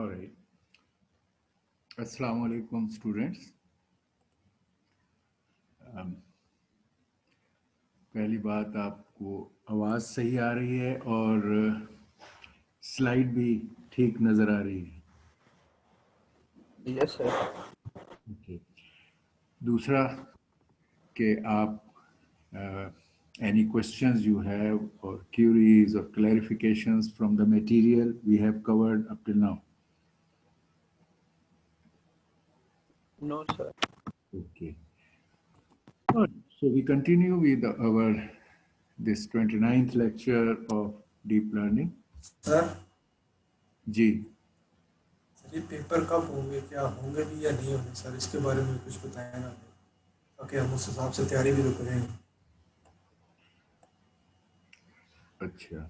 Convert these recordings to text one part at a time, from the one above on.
All right. Assalamu alaikum students. पहली बात आपको आवाज़ सही आ रही है और स्लाइड भी ठीक नज़र आ रही है. Yes sir. ओके. दूसरा कि आप any questions you have or queries or clarifications from the material we have covered up till now. No sir. Okay. All right. So we continue with our this 29th lecture of deep learning. Sir जी. ये paper कब होंगे, क्या होंगे भी या नहीं होंगे सर, इसके बारे में कुछ बताएं ना ताकि हम उस हिसाब से तैयारी भी तो करें. अच्छा,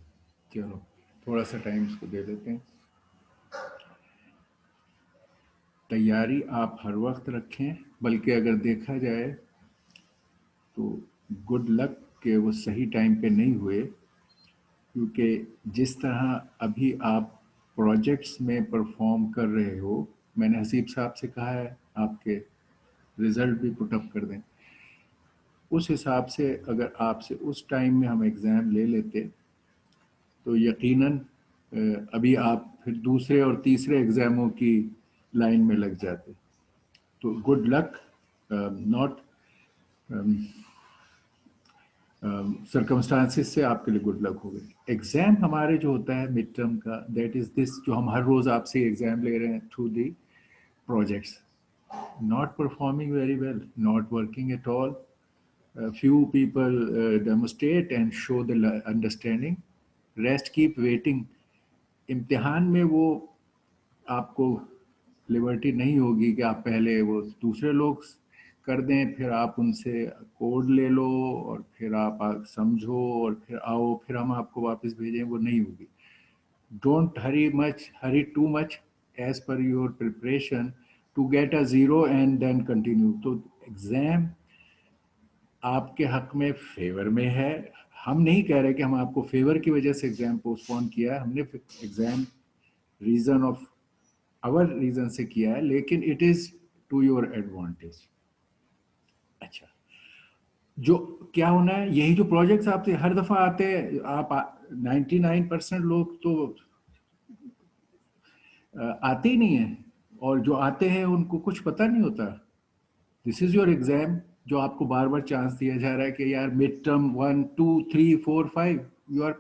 चलो थोड़ा सा टाइम इसको दे देते हैं. तैयारी आप हर वक्त रखें, बल्कि अगर देखा जाए तो गुड लक के वो सही टाइम पे नहीं हुए, क्योंकि जिस तरह अभी आप प्रोजेक्ट्स में परफॉर्म कर रहे हो, मैंने हसीब साहब से कहा है आपके रिज़ल्ट भी पुट अप कर दें. उस हिसाब से अगर आपसे उस टाइम में हम एग्ज़ाम ले लेते तो यकीनन अभी आप फिर दूसरे और तीसरे एग्ज़ामों की लाइन में लग जाते. तो गुड लक. नॉट सर्कमस्टांसिस से आपके लिए गुड लक हो गई. एग्ज़ाम हमारे जो होता है मिड टर्म का, दैट इज़ दिस, जो हम हर रोज़ आपसे एग्ज़ाम ले रहे हैं through the projects. Not performing very well, not working at all. Few people demonstrate and show the understanding. Rest keep waiting. इम्तिहान में वो आपको लिबर्टी नहीं होगी कि आप पहले वो दूसरे लोग कर दें, फिर आप उनसे कोड ले लो और फिर आप समझो और फिर आओ, फिर हम आपको वापस भेजें. वो नहीं होगी. Don't hurry too much as per your preparation to get a 0 and then continue. तो एग्ज़ाम आपके हक में फेवर में है. हम नहीं कह रहे कि हम आपको फेवर की वजह से एग्ज़ाम पोस्टपोन किया है. हमने exam reason of our reason से किया है, लेकिन it is to your advantage. अच्छा, जो क्या होना है, यही जो प्रोजेक्ट्स आपसे हर दफ़ा आते हैं, आप 99% लोग तो आते ही नहीं हैं, और जो आते हैं उनको कुछ पता नहीं होता. दिस इज़ योर एग्ज़ाम, जो आपको बार बार चांस दिया जा रहा है कि यार मिड टर्म 1 2 3 4 5 यू आर.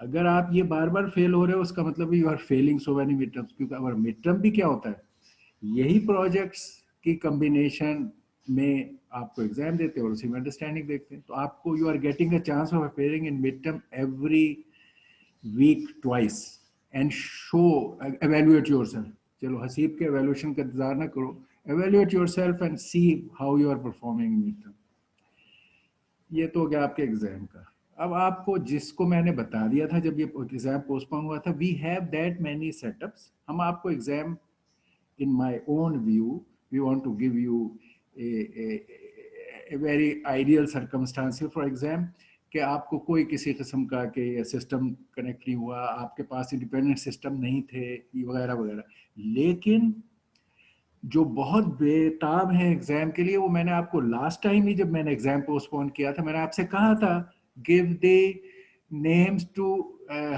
अगर आप ये बार बार फेल हो रहे हो, उसका मतलब you are failing so many mid terms. क्योंकि अगर मिड टर्म भी क्या होता है, यही प्रोजेक्ट्स की कम्बिनेशन में आपको एग्जाम देते हैं और उसी में अंडरस्टैंडिंग देखते हैं. तो आपको you are getting a chance of appearing in mid term every week twice and show evaluate yourself. चलो हसीब के evaluation का इंतजार ना करो, evaluate yourself and see how you are performing in midterm. ये तो हो गया आपके एग्जाम का. अब आपको जिसको मैंने बता दिया था जब ये एग्जाम पोस्टपोन हुआ था, we have that many setups. हम आपको exam in my own view, we want to give you a very ideal circumstance for exam कि आपको कोई किसी किस्म का कि सिस्टम कनेक्ट नहीं हुआ, आपके पास इंडिपेंडेंट सिस्टम नहीं थे वगैरह वगैरह. लेकिन जो बहुत बेताब हैं एग्जाम के लिए, वो मैंने आपको लास्ट टाइम ही जब मैंने एग्जाम पोस्टपोन किया था, मैंने आपसे कहा था give the names to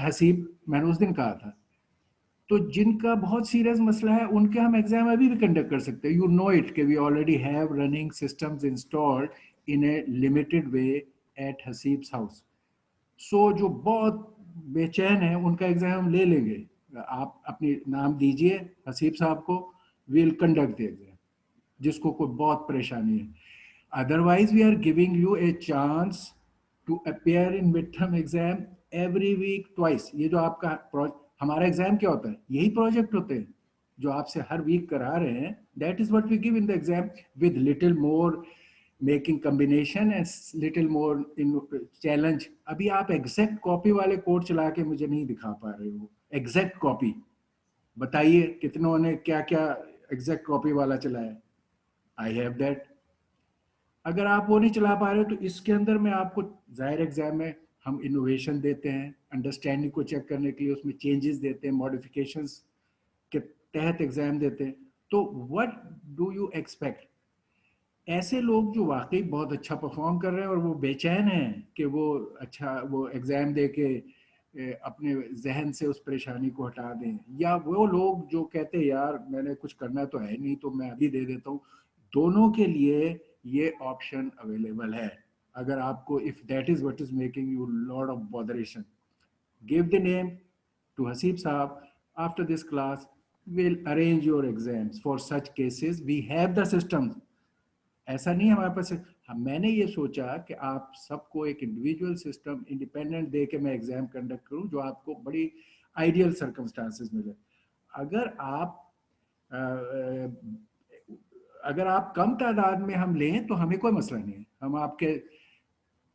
Haseeb. मैंने उस दिन कहा था. तो जिनका बहुत सीरियस मसला है उनके हम एग्जाम अभी भी कंडक्ट कर सकते हैं. यू नो इट कि we already have running systems installed in a limited way at हसीब्स हाउस. सो जो बहुत बेचैन है उनका एग्जाम हम ले लेंगे. आप अपनी नाम दीजिए हसीब साहब को, विल कंडक्ट द एग्जाम. जिसको कोई बहुत परेशानी है, otherwise we are giving you a chance to appear in mid term exam every week twice. ये जो आपका हमारा एग्जाम क्या होता है, यही प्रोजेक्ट होते हैं जो आपसे हर वीक करा रहे हैं. That is what we give in the exam with little more making combination and little more in challenge. अभी आप एग्जैक्ट कॉपी वाले कोड चला के मुझे नहीं दिखा पा रहे हो. एग्जैक्ट कॉपी बताइए कितनों ने क्या क्या एग्जैक्ट कॉपी वाला चलाया. I have that. अगर आप वो नहीं चला पा रहे हो तो इसके अंदर में आपको जाहिर एग्जाम में हम इनोवेशन देते हैं, अंडरस्टैंडिंग को चेक करने के लिए उसमें चेंजेस देते हैं, मॉडिफिकेशंस के तहत एग्जाम देते हैं। तो व्हाट डू यू एक्सपेक्ट? ऐसे लोग जो वाकई बहुत अच्छा परफॉर्म कर रहे हैं और वो बेचैन हैं कि वो अच्छा वो एग्जाम दे के अपने जहन से उस परेशानी को हटा दें, या वो लोग जो कहते हैं यार मैंने कुछ करना तो है नहीं तो मैं अभी दे देता हूँ, दोनों के लिए ये ऑप्शन अवेलेबल है। अगर आपको if that is what is making you lot of botheration, give the name to Hasib Saab. After this class, we'll arrange your exams. For such cases, we have the systems. ऐसा नहीं हमारे पास। मैंने ये सोचा कि आप सबको एक इंडिविजुअल सिस्टम इंडिपेंडेंट दे के मैं एग्जाम कंडक्ट करूं जो आपको बड़ी आइडियल सर्कमस्टांसेस मिले। अगर आप अगर आप कम तादाद में हम लें तो हमें कोई मसला नहीं है। हम आपके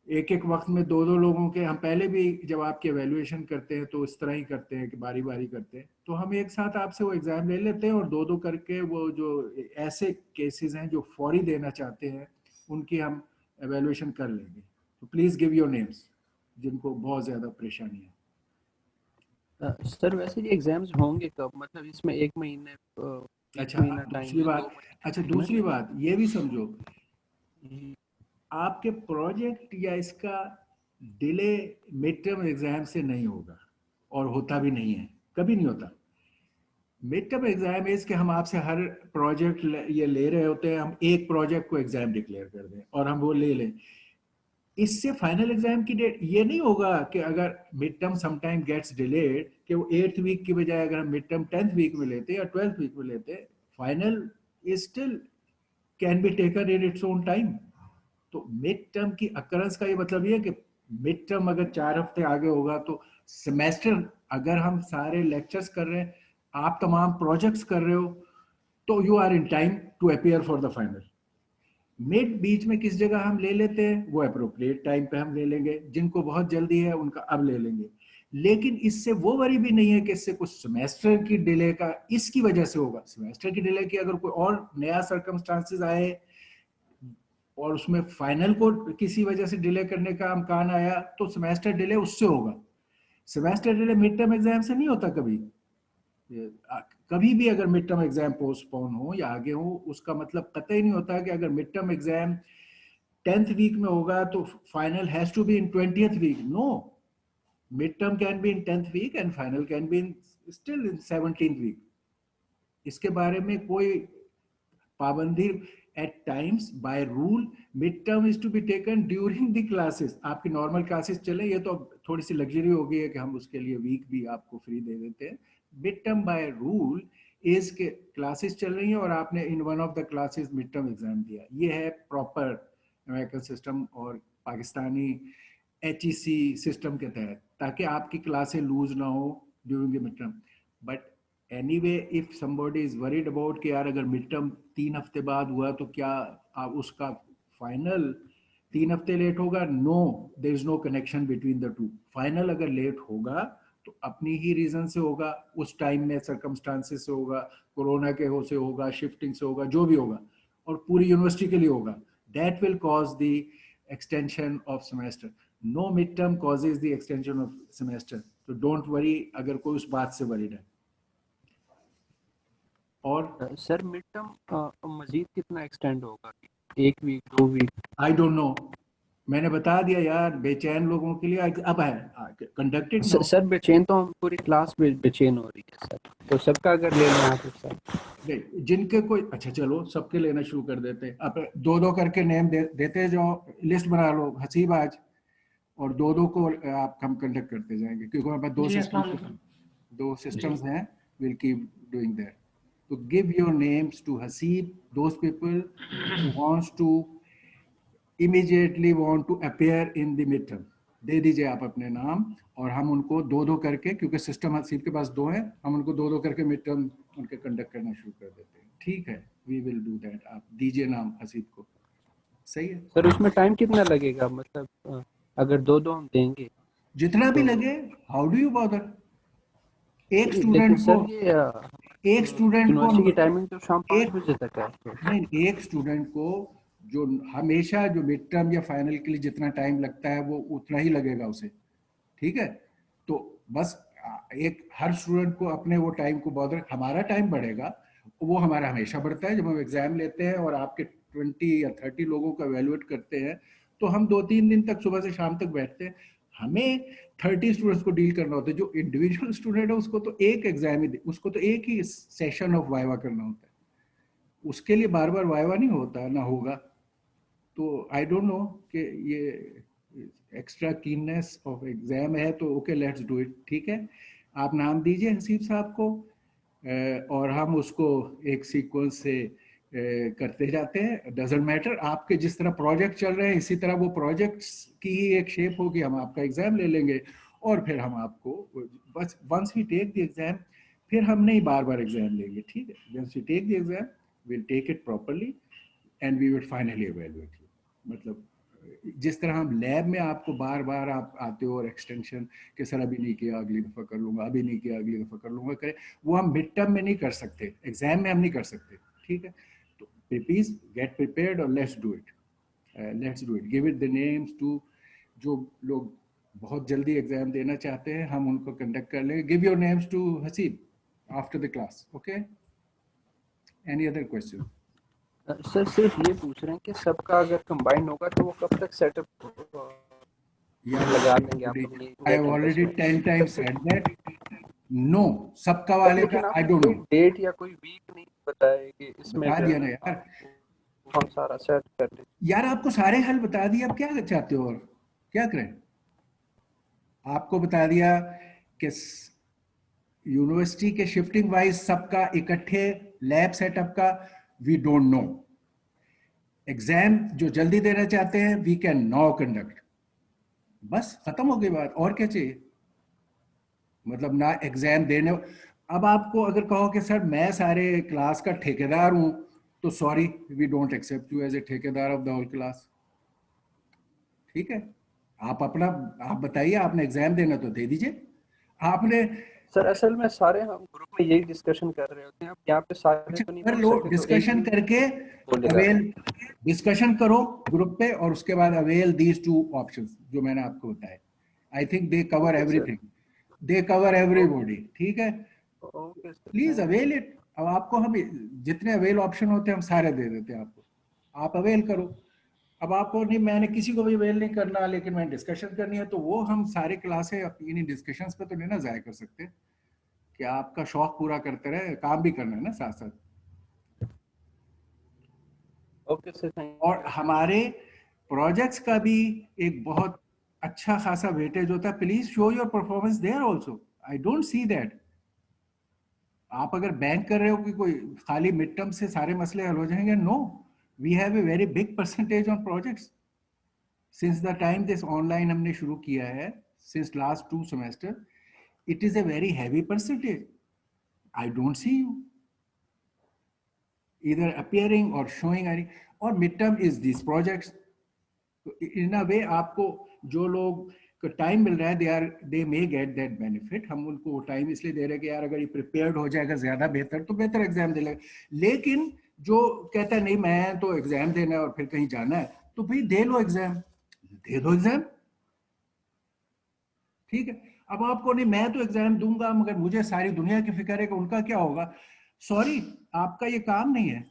एक एक वक्त में दो दो लोगों के, हम पहले भी जब आपके एवेल्युएशन करते हैं तो इस तरह ही करते हैं कि बारी बारी करते हैं, तो हम एक साथ आपसे वो एग्जाम ले लेते हैं और दो दो करके वो जो ऐसे केसेस हैं जो फौरी देना चाहते हैं उनकी हम एवेल्युएशन कर लेंगे। तो प्लीज गिव योर नेम्स जिनको बहुत ज्यादा परेशानी है। सर वैसे ये एग्जाम्स होंगे कब, मतलब इसमें एक महीने अच्छा महीना दूसरी टाइम, बात, अच्छा दूसरी बात ये भी समझो, जी आपके प्रोजेक्ट या इसका डिले मिड टर्म एग्जाम से नहीं होगा और होता भी नहीं है, कभी नहीं होता। मिड टर्म एग्जाम इज कि हम आपसे हर प्रोजेक्ट ये ले रहे होते हैं, हम एक प्रोजेक्ट को एग्जाम डिक्लेयर कर दें और हम वो ले लें। इससे फाइनल एग्जाम की डेट ये नहीं होगा कि अगर mid term sometime gets delayed कि वो 8th वीक की बजाय अगर हम मिड टर्म 10th वीक में लेते या 12th वीक में लेते, final is still can be taken in its own time. तो मिड टर्म की अकरेंस का ये मतलब ये है कि मिड टर्म अगर 4 हफ्ते आगे होगा तो सेमेस्टर अगर हम सारे लेक्चर्स कर रहे हैं, आप तमाम प्रोजेक्ट्स कर रहे हो, तो you are in time to appear for the final. Mid बीच में किस जगह हम ले लेते हैं वो अप्रोप्रिएट टाइम पे हम ले लेंगे, जिनको बहुत जल्दी है उनका अब ले लेंगे। लेकिन इससे वो वरी भी नहीं है कि इससे कुछ सेमेस्टर की डिले का इसकी वजह से होगा। सेमेस्टर की डिले की अगर कोई और नया सर्कमस्टांसेस आए और उसमें फाइनल को किसी वजह से डिले करने का अमकान आया तो सेमेस्टर डिले उससे होगा। Semester delay mid term exam से नहीं होता कभी। कभी भी अगर मिड टर्म एग्जाम पोस्टपोन हो या आगे हो उसका मतलब कतई नहीं होता कि अगर mid term exam 10th week में होगा तो final has to be in 20th week. No, mid term can be in 10th week and final can be in still in 17th week. इसके बारे में कोई पाबंदी। At times by rule mid term is to be taken during the classes. आपकी normal classes चले, ये तो थोड़ी सी लग्जरी हो गई है कि हम उसके लिए वीक भी आपको फ्री दे देते हैं। Mid term by rule is के क्लासेस चल रही हैं और आपने in one of the classes mid term exam दिया। ये है प्रॉपर अमेरिकन सिस्टम और पाकिस्तानी HEC सिस्टम के तहत, ताकि आपकी क्लासें लूज ना हो during the mid term. But anyway if somebody is worried about कि यार अगर मिड टर्म 3 हफ्ते बाद हुआ तो क्या आप उसका फाइनल 3 हफ्ते लेट होगा? No, there is no connection between the two. Final अगर लेट होगा तो अपनी ही रीजन से होगा, उस टाइम में सर्कमस्टांसेस से होगा, कोरोना के हो से होगा, शिफ्टिंग से होगा, जो भी होगा, और पूरी यूनिवर्सिटी के लिए होगा। That will cause the extension of semester. No mid term causes the extension of semester. तो डोंट वरी अगर कोई उस बात से वरीड है। और सर मिड टर्म मजीद कितना एक्सटेंड होगा, 1 week 2 week? I don't know, मैंने बता दिया यार, बेचैन लोगों के लिए अब है कंडक्टेड। सर बेचैन तो हम पूरी क्लास बेचैन हो रही है सर, तो सबका अगर ले लें आप सर। जिनके कोई, अच्छा चलो सबके लेना शुरू कर देते हैं। अब दो दो करके नेम देते जाओ, लिस्ट बना लो हसीब आज, और दो दो को आप हम कंडक्ट करते जाएंगे क्योंकि हमारे पास दो सिस्टम्स हैं। Will keep doing that. तो give your names to Haseeb, those people who wants to immediately want to appear in the mid term. दे दीजिए आप अपने नाम और हम उनको दो दो करके, क्योंकि सिस्टम हसीब के पास 2 है, हम उनको दो दो करके मिड टर्म उनके कंडक्ट करना शुरू कर देते हैं। ठीक है, वी विल डू दैट। आप दीजिए नाम हसीब को। सही है सर। उसमें टाइम कितना लगेगा, मतलब अगर दो हम देंगे? जितना भी लगे, हाउ डू यू बॉदर। एक लेकिन स्टूडेंट को, सर ये एक स्टूडेंट को यूनिवर्सिटी की टाइमिंग तो शाम 5 एक बजे तक है तो। नहीं, एक स्टूडेंट को जो हमेशा जो मिड टर्म या फाइनल के लिए जितना टाइम लगता है वो उतना ही लगेगा उसे। ठीक है, तो बस एक हर स्टूडेंट को अपने वो टाइम को बॉदर, हमारा टाइम बढ़ेगा, वो हमारा हमेशा बढ़ता है जब हम एग्जाम लेते हैं और आपके 20 या 30 लोगों को एवेलुएट करते हैं, तो हम 2-3 दिन तक सुबह से शाम तक बैठते हैं। हमें 30 स्टूडेंट्स को डील करना होता है। जो इंडिविजुअल स्टूडेंट है उसको तो एक एग्जाम ही, उसको तो एक ही सेशन ऑफ वाइवा करना होता है, उसके लिए बार बार वाइवा नहीं होता ना होगा। तो आई डोंट नो कि ये एक्स्ट्रा कीननेस ऑफ एग्जाम है, तो ओके लेट्स डू इट, ठीक है। आप नाम दीजिए हसीब साहब को, और हम उसको एक सीक्वेंस से करते जाते हैं। डजेंट मैटर, आपके जिस तरह प्रोजेक्ट चल रहे हैं इसी तरह वो प्रोजेक्ट्स की ही एक शेप होगी। हम आपका एग्जाम ले लेंगे और फिर हम आपको बस once we take the exam, फिर हम नहीं बार बार एग्जाम लेंगे, ठीक है। Once we take the exam will take it properly and we will finally evaluate you. मतलब जिस तरह हम लैब में आपको बार बार आप आते हो और एक्सटेंशन के सर अभी नहीं किया अगली दफ़ा कर लूँगा, अभी नहीं किया अगली दफ़ा कर लूँगा करें, वो हम मिड टर्म में नहीं कर सकते, एग्जाम में हम नहीं कर सकते, ठीक है। तो प्लीज गेट प्रिपेयर्ड और let's do it, let's do it, give it the names to जो लोग बहुत जल्दी एग्जाम देना चाहते हैं, हम उनको कंडक्ट कर लेंगे। Give your names to Haseeb after the class, okay. Any other question? Sir सिर्फ ये पूछ रहे हैं कि सबका अगर कंबाइन होगा तो वो कब तक सेटअप लगा देंगे आप अपनी I have already 10 times said that. No, सबका वाले का I don't know. डेट या कोई वीक नहीं बताया कि इसमें बता दिया ना यार, हम सारा सेट कर दें। यार आपको सारे हल बता दिए, अब क्या चाहते हो और क्या करें? आपको बता दिया कि यूनिवर्सिटी के शिफ्टिंग वाइज सबका इकट्ठे लैब सेटअप का वी डोंट नो। एग्जाम जो जल्दी देना चाहते हैं वी कैन नाउ कंडक्ट, बस खत्म हो गई बात, और क्या चाहिए? मतलब ना एग्जाम देने, अब आपको अगर कहो कि सर मैं सारे क्लास का ठेकेदार हूं, तो sorry we don't accept you as a ठेकेदार ऑफ द होल क्लास, ठीक है। आप अपना आप बताइए, आपने एग्जाम देना तो दे दीजिए। आपने सर असल में सारे हम ग्रुप में यही डिस्कशन कर रहे होते हैं, अब यहाँ पे सारे अच्छा तो नहीं कर बोल लो, सकते, तो डिस्कशन करके अवेल, डिस्कशन करो ग्रुप पे और उसके बाद अवेल दीज टू ऑप्शंस जो मैंने आपको बताए। I think they cover everything, they cover everybody, ठीक है। Please avail it. अब आपको हम जितने अवेल ऑप्शन होते हैं हम सारे दे देते हैं आपको, आप अवेल करो। अब आपको नहीं, मैंने किसी को भी अवेल नहीं करना, लेकिन मैंने डिस्कशन करनी है, तो वो हम सारे क्लासें इन्हीं डिस्कशंस पे तो नहीं ना जाया कर सकते कि आपका शौक पूरा करते रहे, काम भी करना है ना साथ साथ। Okay sir. और हमारे प्रोजेक्ट्स का भी एक बहुत अच्छा खासा वेटेज होता है। Please show your performance there also, I don't see that. आप अगर बैंक कर रहे हो कि कोई खाली मिड टर्म से सारे मसले हल हो जाएंगे, no, we have a very big percentage on projects since the time this online हमने शुरू किया है, since last 2 semester it is a very heavy percentage. I don't see you either appearing or showing any, or midterm is these projects। तो इन अ वे आपको जो लोग को time मिल रहा है दे मे गेट दैट बेनिफिट। हम उनको टाइम इसलिए दे रहे हैं कि यार अगर ये प्रिपेयर्ड हो जाएगा ज्यादा बेहतर, तो बेहतर एग्जाम दे लेगा। लेकिन जो कहता है नहीं मैं तो एग्जाम देना है और फिर कहीं जाना है, तो भाई दे लो एग्जाम, दे दो एग्जाम, ठीक है। अब आपको नहीं मैं तो एग्जाम दूंगा मगर मुझे सारी दुनिया की फिक्र है कि उनका क्या होगा, सॉरी आपका ये काम नहीं है,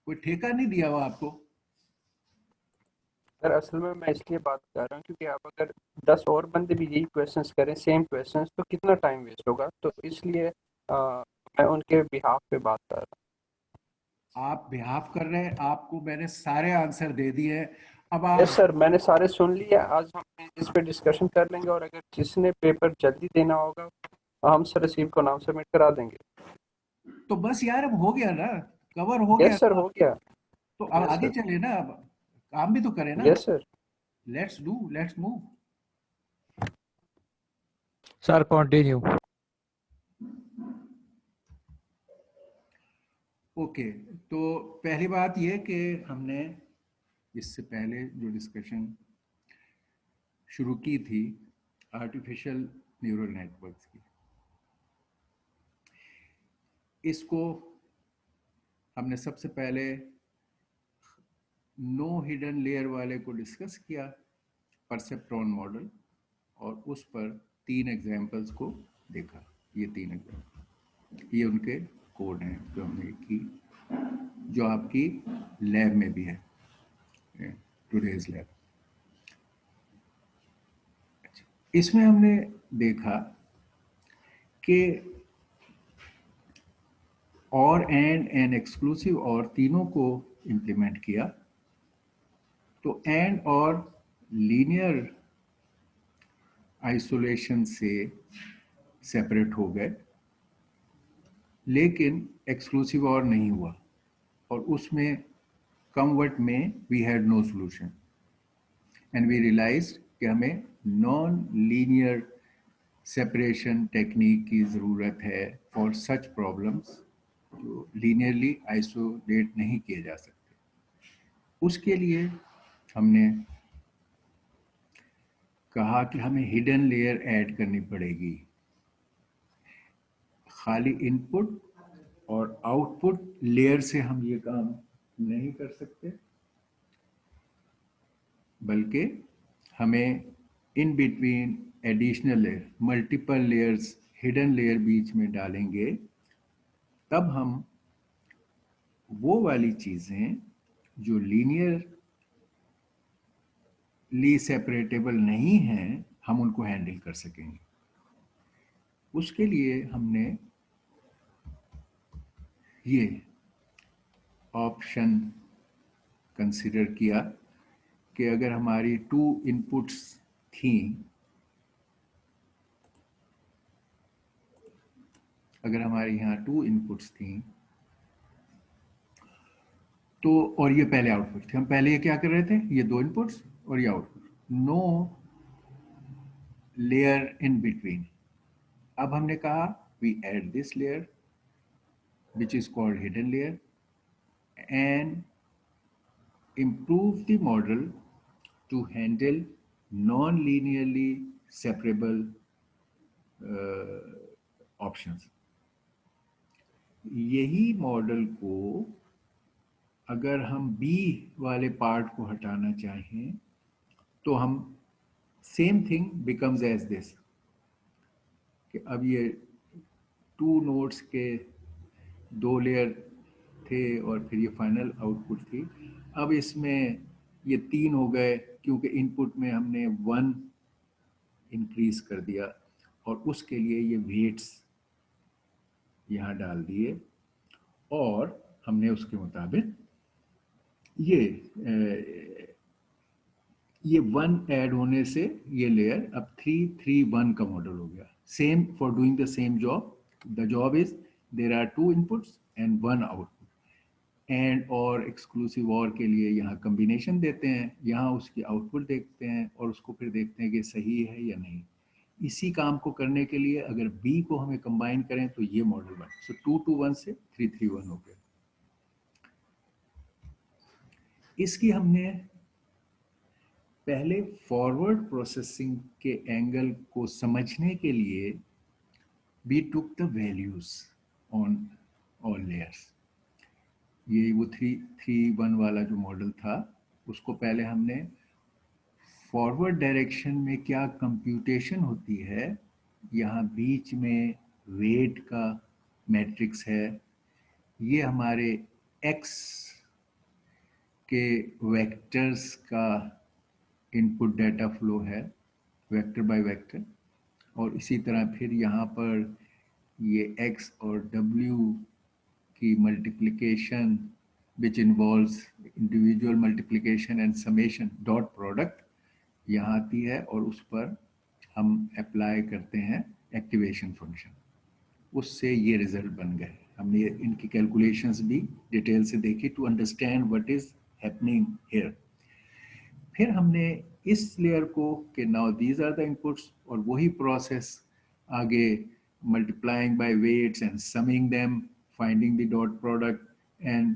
कोई ठेका नहीं दिया हुआ आपको। सर असल में मैं इसलिए बात कर रहा हूँ क्योंकि आप अगर 10 और बंदे भी यही क्वेश्चंस करें सेम क्वेश्चंस, तो कितना टाइम वेस्ट होगा, तो इसलिए मैं उनके बिहाफ पे बात कर रहा हूँ। आप बिहाफ कर रहे हैं, आपको मैंने सारे आंसर दे दिए। अब आप, यस सर मैंने सारे सुन लिए, आज हम इस पे डिस्कशन कर लेंगे और अगर जिसने पेपर जल्दी देना होगा हम सर रिसीव को नाम सबमिट करा देंगे। तो बस यार अब हो गया ना, कवर हो गया यस सर ना, हो गया। तो अब यस आगे सर। चले ना, अब काम भी तो करें ना। Yes sir. Let's do, let's move. Sir continue. Okay, तो पहली बात ये कि हमने इससे पहले जो डिस्कशन शुरू की थी आर्टिफिशियल न्यूरल नेटवर्क्स की, इसको हमने सबसे पहले नो हिडन लेयर वाले को डिस्कस किया, परसेप्ट्रॉन मॉडल, और उस पर 3 एग्जाम्पल्स को देखा। ये 3 एग्जाम्पल, ये उनके कोड हैं जो हमने की, जो आपकी लैब में भी है, टुडेज लैब। इसमें हमने देखा कि और एंड एक्सक्लूसिव और तीनों को इम्प्लीमेंट किया। तो एंड और लीनियर आइसोलेशन से सेपरेट हो गए, लेकिन एक्सक्लूसिव और नहीं हुआ, और उसमें कमवर्ट में we had no solution and we realized कि हमें नॉन लीनियर सेपरेशन टेक्निक की ज़रूरत है फॉर सच प्रॉब्लम्स जो लीनियरली आइसोलेट नहीं किए जा सकते। उसके लिए हमने कहा कि हमें हिडन लेयर ऐड करनी पड़ेगी। खाली इनपुट और आउटपुट लेयर से हम ये काम नहीं कर सकते, बल्कि हमें in between additional layer, multiple layers, hidden layer बीच में डालेंगे, तब हम वो वाली चीज़ें जो लीनियरली सेपरेटेबल नहीं हैं, हम उनको हैंडल कर सकेंगे। उसके लिए हमने ये ऑप्शन कंसिडर किया कि अगर हमारी 2 इनपुट्स थी, अगर हमारे यहाँ 2 इनपुट्स थी, तो और ये पहले आउटपुट थे, हम पहले ये क्या कर रहे थे, ये 2 इनपुट्स और ये output, no layer in between. अब हमने कहा we add this layer which is called hidden layer and improve the model to handle non-linearly separable options. यही मॉडल को अगर हम बी वाले पार्ट को हटाना चाहें तो हम same thing becomes as this, कि अब ये 2 नोड्स के 2 लेयर थे और फिर ये फाइनल आउटपुट थी। अब इसमें ये 3 हो गए क्योंकि इनपुट में हमने 1 इंक्रीज कर दिया, और उसके लिए ये वेट्स यहाँ डाल दिए, और हमने उसके मुताबिक ये 1 ऐड होने से ये लेयर अब 3 3 1 का मॉडल हो गया। Same for doing the same job, the job is there are 2 inputs and 1 output. And or exclusive or के लिए यहाँ कम्बिनेशन देते हैं, यहाँ उसकी आउटपुट देखते हैं और उसको फिर देखते हैं कि सही है या नहीं। इसी काम को करने के लिए अगर बी को हमें कंबाइन करें तो ये मॉडल बने। सो 2 2 1 से 3 3 1 हो गया। इसकी हमने पहले फॉरवर्ड प्रोसेसिंग के एंगल को समझने के लिए we took the values on all layers। ये वो 3 3 1 वाला जो मॉडल था, उसको पहले हमने फॉरवर्ड डायरेक्शन में क्या कंप्यूटेशन होती है, यहाँ बीच में वेट का मैट्रिक्स है, ये हमारे एक्स के वेक्टर्स का इनपुट डाटा फ्लो है, वेक्टर बाय वेक्टर, और इसी तरह फिर यहाँ पर ये x और w की multiplication which involves individual multiplication and summation dot product यहाँ आती है, और उस पर हम अप्लाई करते हैं एक्टिवेशन फंक्शन, उससे ये रिजल्ट बन गए। हमने इनकी कैलकुलेशंस भी डिटेल से देखी to understand what is happening here. फिर हमने इस लेयर को कि now these are the inputs, और वही प्रोसेस आगे multiplying by weights and summing them, finding the dot product and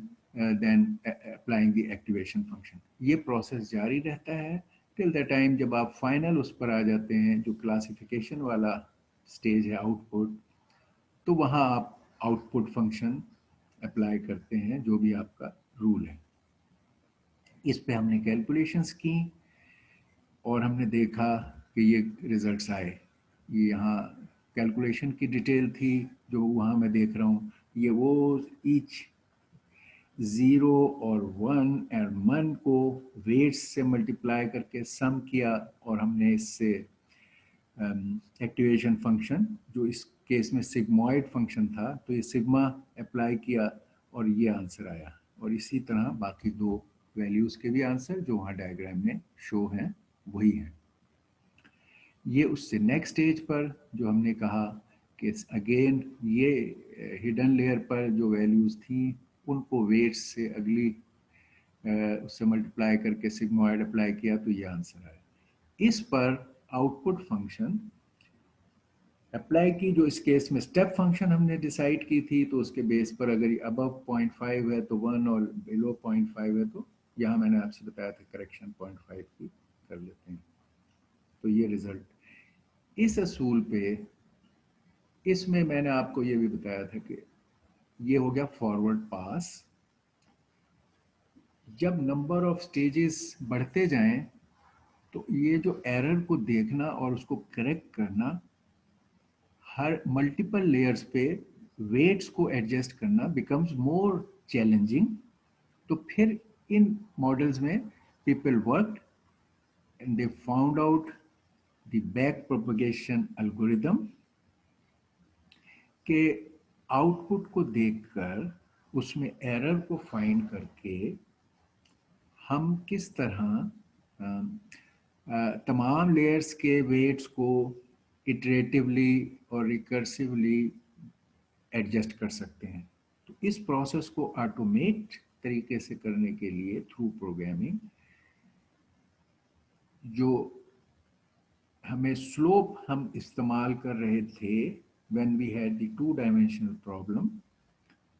then applying the activation function. ये प्रोसेस जारी रहता है टिल द टाइम जब आप फाइनल उस पर आ जाते हैं जो क्लासिफिकेशन वाला स्टेज है, आउटपुट, तो वहाँ आप आउटपुट फंक्शन अप्लाई करते हैं, जो भी आपका रूल है। इस पे हमने कैलकुलेशंस की और हमने देखा कि ये रिजल्ट्स आए। ये यहाँ कैलकुलेशन की डिटेल थी जो वहाँ मैं देख रहा हूँ, ये वो ईच 0 और 1 और 1 को वेट्स से मल्टीप्लाई करके सम किया और हमने इससे एक्टिवेशन फंक्शन जो इस केस में सिग्मॉइड फंक्शन था तो ये सिग्मा अप्लाई किया और ये आंसर आया। और इसी तरह बाकी दो वैल्यूज़ के भी आंसर जो वहाँ डायग्राम में शो हैं वही हैं। ये उससे नेक्स्ट स्टेज पर जो हमने कहा कि अगेन ये हिडन लेयर पर जो वैल्यूज़ थी उनको वेट्स से अगली उससे मल्टीप्लाई करके सिग्मॉइड अप्लाई किया तो ये आंसर आया। इस पर आउटपुट फंक्शन अप्लाई की जो इस केस में स्टेप फंक्शन हमने डिसाइड की थी तो उसके बेस पर अगर ये अबव 0.5 है तो 1 और बिलो 0.5 है तो यहाँ मैंने आपसे बताया था करेक्शन 0.5 की कर लेते हैं। तो ये रिजल्ट इस असूल पे इसमें मैंने आपको ये भी बताया था कि ये हो गया फॉरवर्ड पास। जब नंबर ऑफ स्टेजेस बढ़ते जाएं तो ये जो एरर को देखना और उसको करेक्ट करना हर मल्टीपल लेयर्स पे वेट्स को एडजस्ट करना बिकम्स मोर चैलेंजिंग। तो फिर इन मॉडल्स में people work and they found out the back propagation algorithm के आउटपुट को देखकर उसमें एरर को फाइंड करके हम किस तरह तमाम लेयर्स के वेट्स को इटरेटिवली और रिकर्सिवली एडजस्ट कर सकते हैं। तो इस प्रोसेस को ऑटोमेट तरीके से करने के लिए थ्रू प्रोग्रामिंग जो हमें स्लोप हम इस्तेमाल कर रहे थे when we had the 2 dimensional problem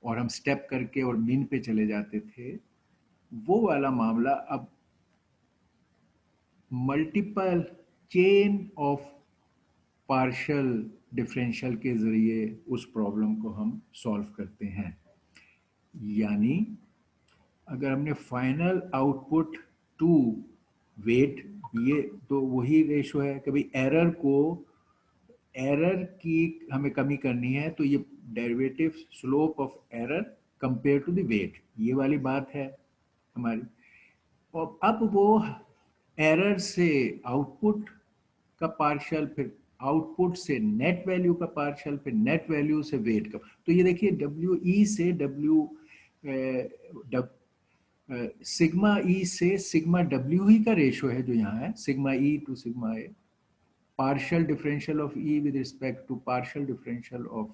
और हम स्टेप करके और मीन पे चले जाते थे, वो वाला मामला अब multiple chain of partial differential के ज़रिए उस प्रॉब्लम को हम सॉल्व करते हैं। यानी अगर हमने फाइनल आउटपुट टू वेट ये तो वही रेशो है, कभी एरर की हमें कमी करनी है तो ये derivative slope of error compare to the weight, ये वाली बात है हमारी। और अब वो एरर से आउटपुट का पार्शियल, फिर आउटपुट से नेट वैल्यू का पार्शियल, फिर नेट वैल्यू से वेट का। तो ये देखिए डब्ल्यू ई से सिग्मा ई से सिग्मा डब्ल्यू ही का रेशो है जो यहाँ है, sigma E to sigma A, partial differential of E with respect to partial differential of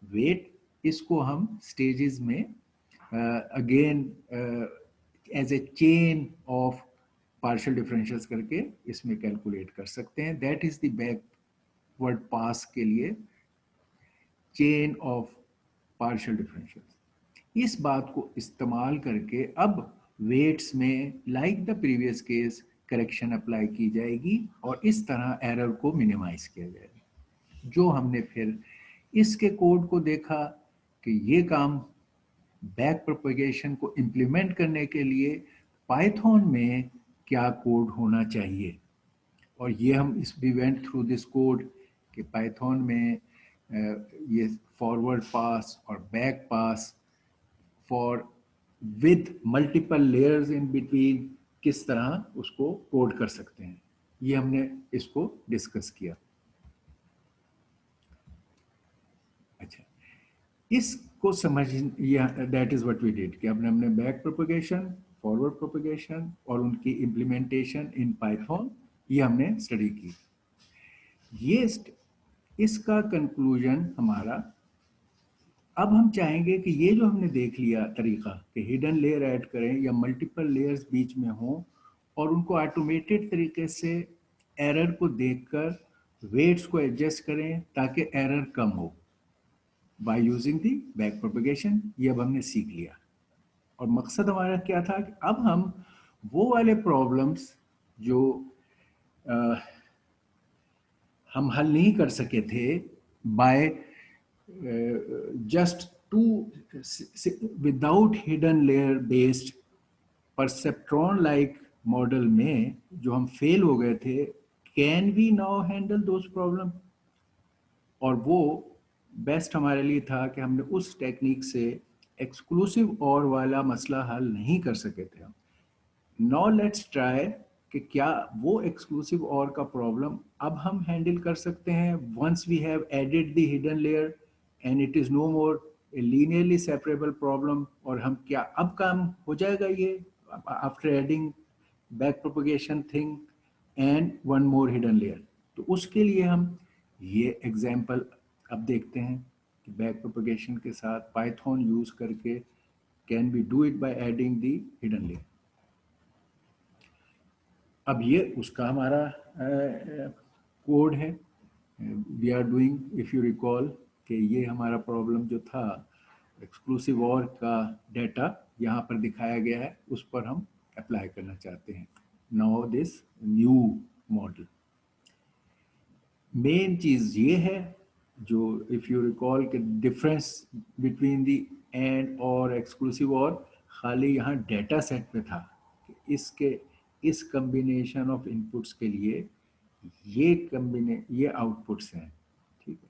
weight. इसको हम स्टेजेस में again as a chain of partial differentials करके इसमें कैलकुलेट कर सकते हैं। That is the backward pass के लिए चेन ऑफ पार्शियल डिफरेंशियल्स। इस बात को इस्तेमाल करके अब वेट्स में like the previous case correction apply की जाएगी और इस तरह एरर को मिनिमाइज किया जाएगा। जो हमने फिर इसके कोड को देखा कि ये काम बैक प्रोपगेशन को इम्प्लीमेंट करने के लिए पाइथन में क्या कोड होना चाहिए, और ये हम इस we went through this code कि पाइथन में ये फॉरवर्ड पास और back pass for with multiple layers in between किस तरह उसको कोड कर सकते हैं, ये हमने इसको डिस्कस किया। अच्छा, इसको समझ that is what we did कि हमने बैक प्रोपगेशन, फॉरवर्ड प्रोपगेशन और उनकी इम्प्लीमेंटेशन इन पाइथन ये हमने स्टडी की। ये इसका कंक्लूजन हमारा, अब हम चाहेंगे कि ये जो हमने देख लिया तरीका कि हिडन लेयर ऐड करें या मल्टीपल लेयर्स बीच में हो और उनको ऑटोमेटेड तरीके से एरर को देखकर वेट्स को एडजस्ट करें ताकि एरर कम हो by using the back propagation, ये अब हमने सीख लिया। और मकसद हमारा क्या था कि अब हम वो वाले प्रॉब्लम्स जो हम हल नहीं कर सके थे by just without hidden layer based perceptron like model में जो हम फेल हो गए थे can we now handle those problem? और वो बेस्ट हमारे लिए था कि हमने उस टेक्निक से एक्सक्लूसिव और वाला मसला हल नहीं कर सके थे हम। नाउ लेट्स ट्राई कि क्या वो एक्सक्लूसिव और का प्रॉब्लम अब हम हैंडल कर सकते हैं once we have added the hidden layer and it is no more a linearly separable problem. और हम क्या अब काम हो जाएगा ये after adding back propagation thing and one more hidden layer? तो उसके लिए हम ये एग्जांपल अब देखते हैं कि बैक प्रोपगेशन के साथ पाइथन यूज करके can we do it by adding the hidden layer. अब ये उसका हमारा कोड है। We are doing, if you recall, कि ये हमारा प्रॉब्लम जो था एक्सक्लूसिव और का डेटा यहाँ पर दिखाया गया है, उस पर हम अप्लाई करना चाहते हैं now this new model. Main चीज ये है जो, इफ यू रिकॉल, के difference between the and or exclusive और खाली यहाँ डेटा सेट पे था कि इसके इस कम्बिनेशन ऑफ इनपुट्स के लिए ये आउटपुट्स हैं, ठीक है।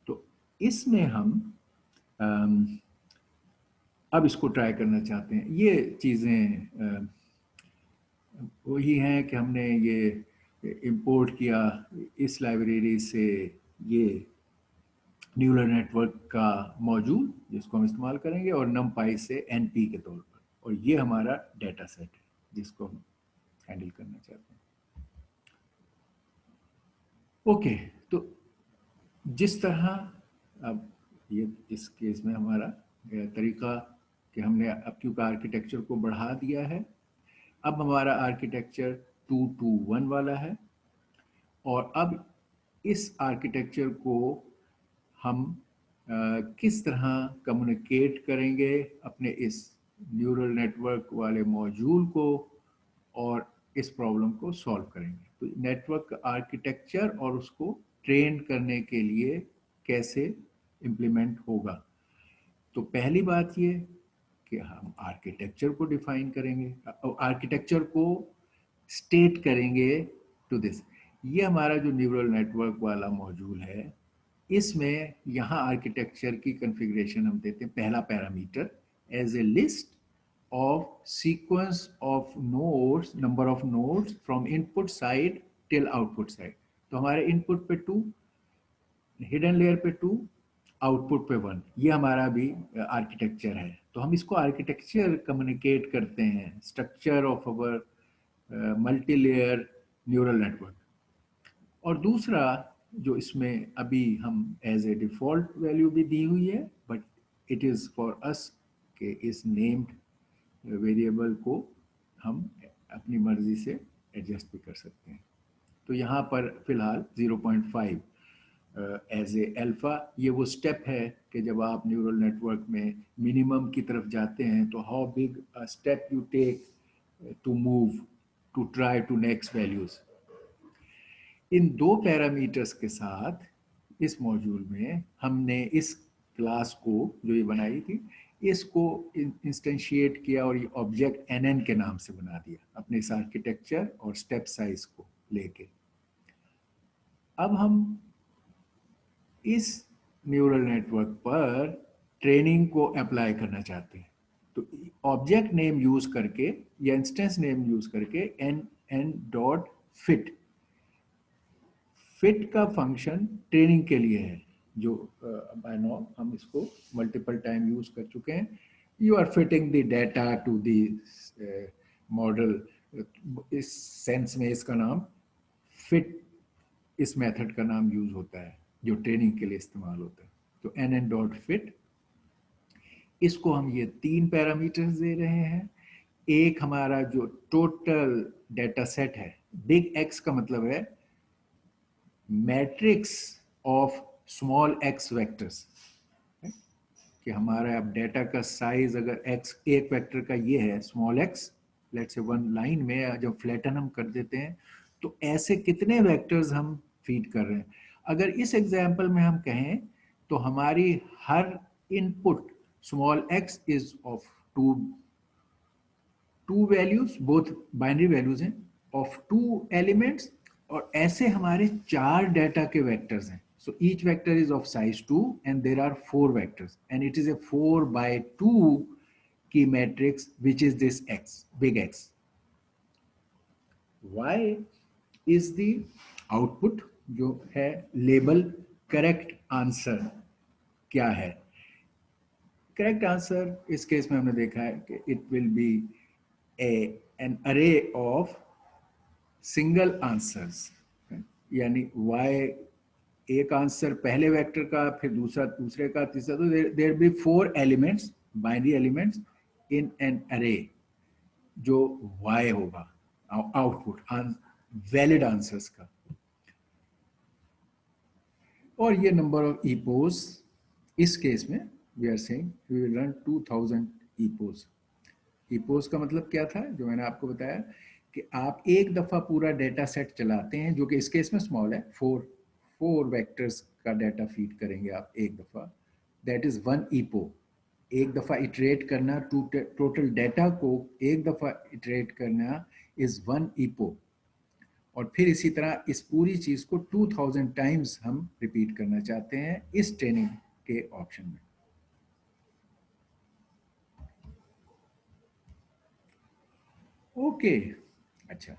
तो इसमें हम अब इसको ट्राई करना चाहते हैं। ये चीज़ें वही हैं कि हमने ये इंपोर्ट किया इस लाइब्रेरी से ये न्यूरल नेटवर्क का मॉड्यूल जिसको हम इस्तेमाल करेंगे, और numpy से np के तौर पर, और ये हमारा डेटा सेट है जिसको हम हैंडल करना चाहते हैं। ओके, तो जिस तरह अब ये इस केस में हमारा तरीका कि हमने अब क्योंकि आर्किटेक्चर को बढ़ा दिया है, अब हमारा आर्किटेक्चर 2-2-1 वाला है, और अब इस आर्किटेक्चर को हम किस तरह कम्युनिकेट करेंगे अपने इस न्यूरल नेटवर्क वाले मॉड्यूल को और इस प्रॉब्लम को सॉल्व करेंगे। तो नेटवर्क आर्किटेक्चर और उसको ट्रेन करने के लिए कैसे इम्प्लीमेंट होगा। तो पहली बात ये कि हम आर्किटेक्चर को डिफाइन करेंगे, आर्किटेक्चर को स्टेट करेंगे टू दिस। ये हमारा जो न्यूरल नेटवर्क वाला मॉड्यूल है, इसमें यहाँ आर्किटेक्चर की कॉन्फ़िगरेशन हम देते हैं पहला parameter as a list of sequence of nodes, number of nodes from input side till output side। तो हमारे input पे 2, hidden layer पे 2, आउटपुट पे 1, ये हमारा भी आर्किटेक्चर है। तो हम इसको आर्किटेक्चर कम्युनिकेट करते हैं, structure of our multi layer neural network. और दूसरा जो इसमें अभी हम एज ए डिफॉल्ट वैल्यू भी दी हुई है, but it is for us के इस नेम्ड वेरिएबल को हम अपनी मर्जी से एडजस्ट भी कर सकते हैं। तो यहाँ पर फिलहाल 0.5 एज ए अल्फा, ये वो स्टेप है कि जब आप न्यूरल नेटवर्क में मिनिमम की तरफ जाते हैं तो how big a step you take to move to try to next values. इन 2 पैरामीटर्स के साथ इस मॉड्यूल में हमने इस क्लास को जो ये बनाई थी, इसको इंस्टेंशिएट किया और ये ऑब्जेक्ट nn के नाम से बना दिया अपने इस आर्किटेक्चर और स्टेप साइज को लेके। अब हम इस न्यूरल नेटवर्क पर ट्रेनिंग को अप्लाई करना चाहते हैं। तो ऑब्जेक्ट नेम यूज करके या इंस्टेंस नेम यूज करके n.fit, फिट का फंक्शन ट्रेनिंग के लिए है, जो बाय नाउ हम इसको मल्टीपल टाइम यूज कर चुके हैं। You are fitting the data to the model, इस सेंस में इसका नाम फिट, इस मेथड का नाम यूज होता है जो ट्रेनिंग के लिए इस्तेमाल होता है। तो nn.fit, इसको हम ये 3 पैरामीटर्स दे रहे हैं। एक हमारा जो टोटल डेटा सेट है, बिग X का मतलब है matrix of small x vectors, कि हमारा अब डेटा का साइज अगर x एक वेक्टर का ये है small x, let's say 1 line में जब फ्लैटन हम कर देते हैं तो ऐसे कितने वेक्टर्स हम फीड कर रहे हैं। अगर इस एग्जांपल में हम कहें तो हमारी हर input small x is of 2 values, both binary values हैं, ऑफ 2 एलिमेंट्स और ऐसे हमारे 4 डाटा के वेक्टर्स हैं. So each vector is of size 2 and there are 4 vectors and it is a 4/2 की matrix which is this X, big X. Y is the output जो है label correct answer क्या है. करेक्ट आंसर इस case में हमने देखा है कि it will be an array of single answers, यानी y एक आंसर पहले वेक्टर का, फिर दूसरा दूसरे का, तीसरा, तो there be 4 elements, binary elements in an array जो y होगा आउटपुट वैलिड आंसर्स का. और ये नंबर ऑफ ईपोज, इस केस में we are saying we will run 2000 epochs. Epochs का मतलब क्या था, जो मैंने आपको बताया कि आप एक दफा पूरा डेटा सेट चलाते हैं, जो कि इस केस में स्मॉल है, 4 वेक्टर्स का डाटा फीड करेंगे आप एक दफा, दैट इज 1 ईपो. एक दफा इटरेट करना, टोटल डाटा को एक दफा इटरेट करना इज 1 ईपो. और फिर इसी तरह इस पूरी चीज को 2000 टाइम्स हम रिपीट करना चाहते हैं इस ट्रेनिंग के ऑप्शन में. ओके, अच्छा,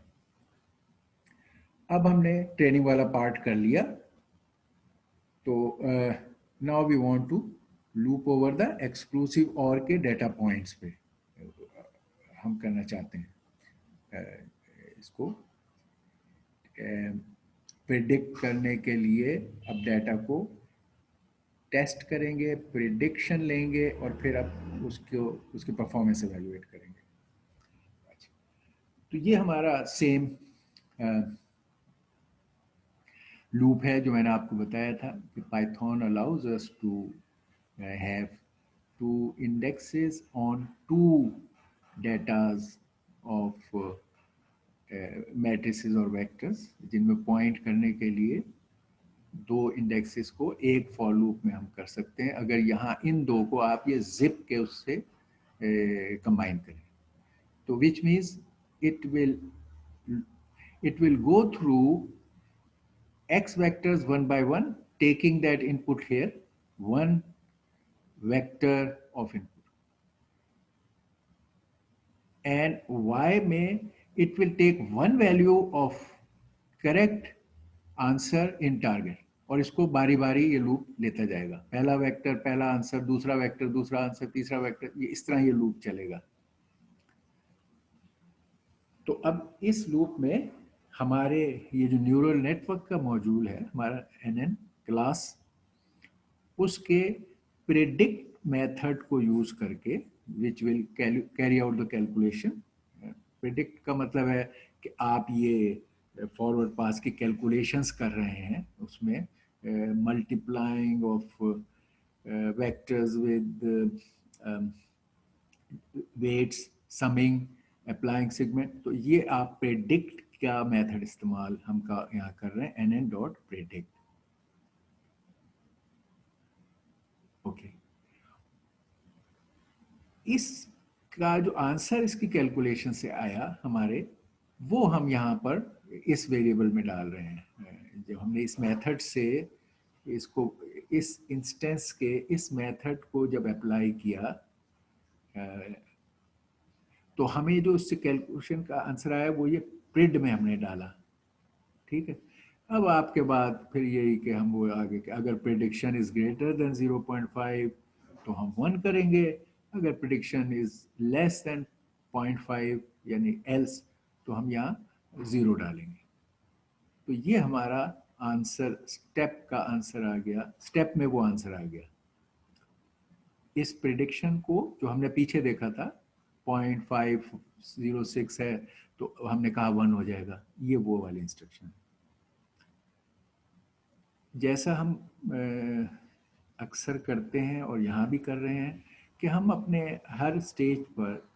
अब हमने ट्रेनिंग वाला पार्ट कर लिया, तो now we want to loop over the exclusive or के डाटा पॉइंट्स पे हम करना चाहते हैं. इसको प्रिडिक्ट करने के लिए अब डाटा को टेस्ट करेंगे, प्रिडिक्शन लेंगे और फिर अब उसकी परफॉर्मेंस एवेल्युएट करेंगे. अच्छा, तो ये हमारा सेम लूप है जो मैंने आपको बताया था कि Python allows us to have 2 indexes on 2 datas of matrices और वेक्टर्स, जिनमें पॉइंट करने के लिए 2 इंडेक्सेस को एक फॉर लूप में हम कर सकते हैं, अगर यहाँ इन 2 को आप ये जिप के उससे कंबाइन करें. तो which means it will go through x vectors 1 by 1, taking that input here, 1 vector of input, and y में it will take 1 value of correct answer in target, और इसको बारी बारी ये लूप लेता जाएगा. पहला वेक्टर पहला आंसर, दूसरा वेक्टर दूसरा आंसर, तीसरा वेक्टर, ये इस तरह ये लूप चलेगा. तो अब इस लूप में हमारे ये जो न्यूरल नेटवर्क का मॉड्यूल है, हमारा NN क्लास, उसके प्रेडिक्ट मेथड को यूज करके which will carry out the calculation. Predict का मतलब है कि आप ये फॉरवर्ड पास की कैलकुलेशंस कर रहे हैं, उसमें multiplying of vectors with weights, summing, applying segment. तो ये आप प्रेडिक्ट का मेथड इस्तेमाल हम यहाँ कर रहे हैं, nn.predict. ओके, इसका जो आंसर इसकी कैलकुलेशन से आया हमारे, वो हम यहाँ पर इस वेरिएबल में डाल रहे हैं. जब हमने इस मेथड से इसको, इस इंस्टेंस के इस मेथड को जब अप्लाई किया, तो हमें जो उससे कैलकुलेशन का आंसर आया वो ये प्रिड में हमने डाला. ठीक है, अब आपके बाद फिर यही कि हम वो आगे के, अगर प्रिडिक्शन इज ग्रेटर देन 0.5 तो हम 1 करेंगे, अगर प्रिडिक्शन इज लेस देन 0.5 यानी एल्स, तो हम यहाँ 0 डालेंगे. तो ये हमारा आंसर, स्टेप का आंसर आ गया, स्टेप में वो आंसर आ गया. इस प्रिडिक्शन को जो हमने पीछे देखा था 0.506 है, तो हमने कहा 1 हो जाएगा, ये वो वाली इंस्ट्रक्शन है. जैसा हम अक्सर करते हैं और यहाँ भी कर रहे हैं कि हम अपने हर स्टेज पर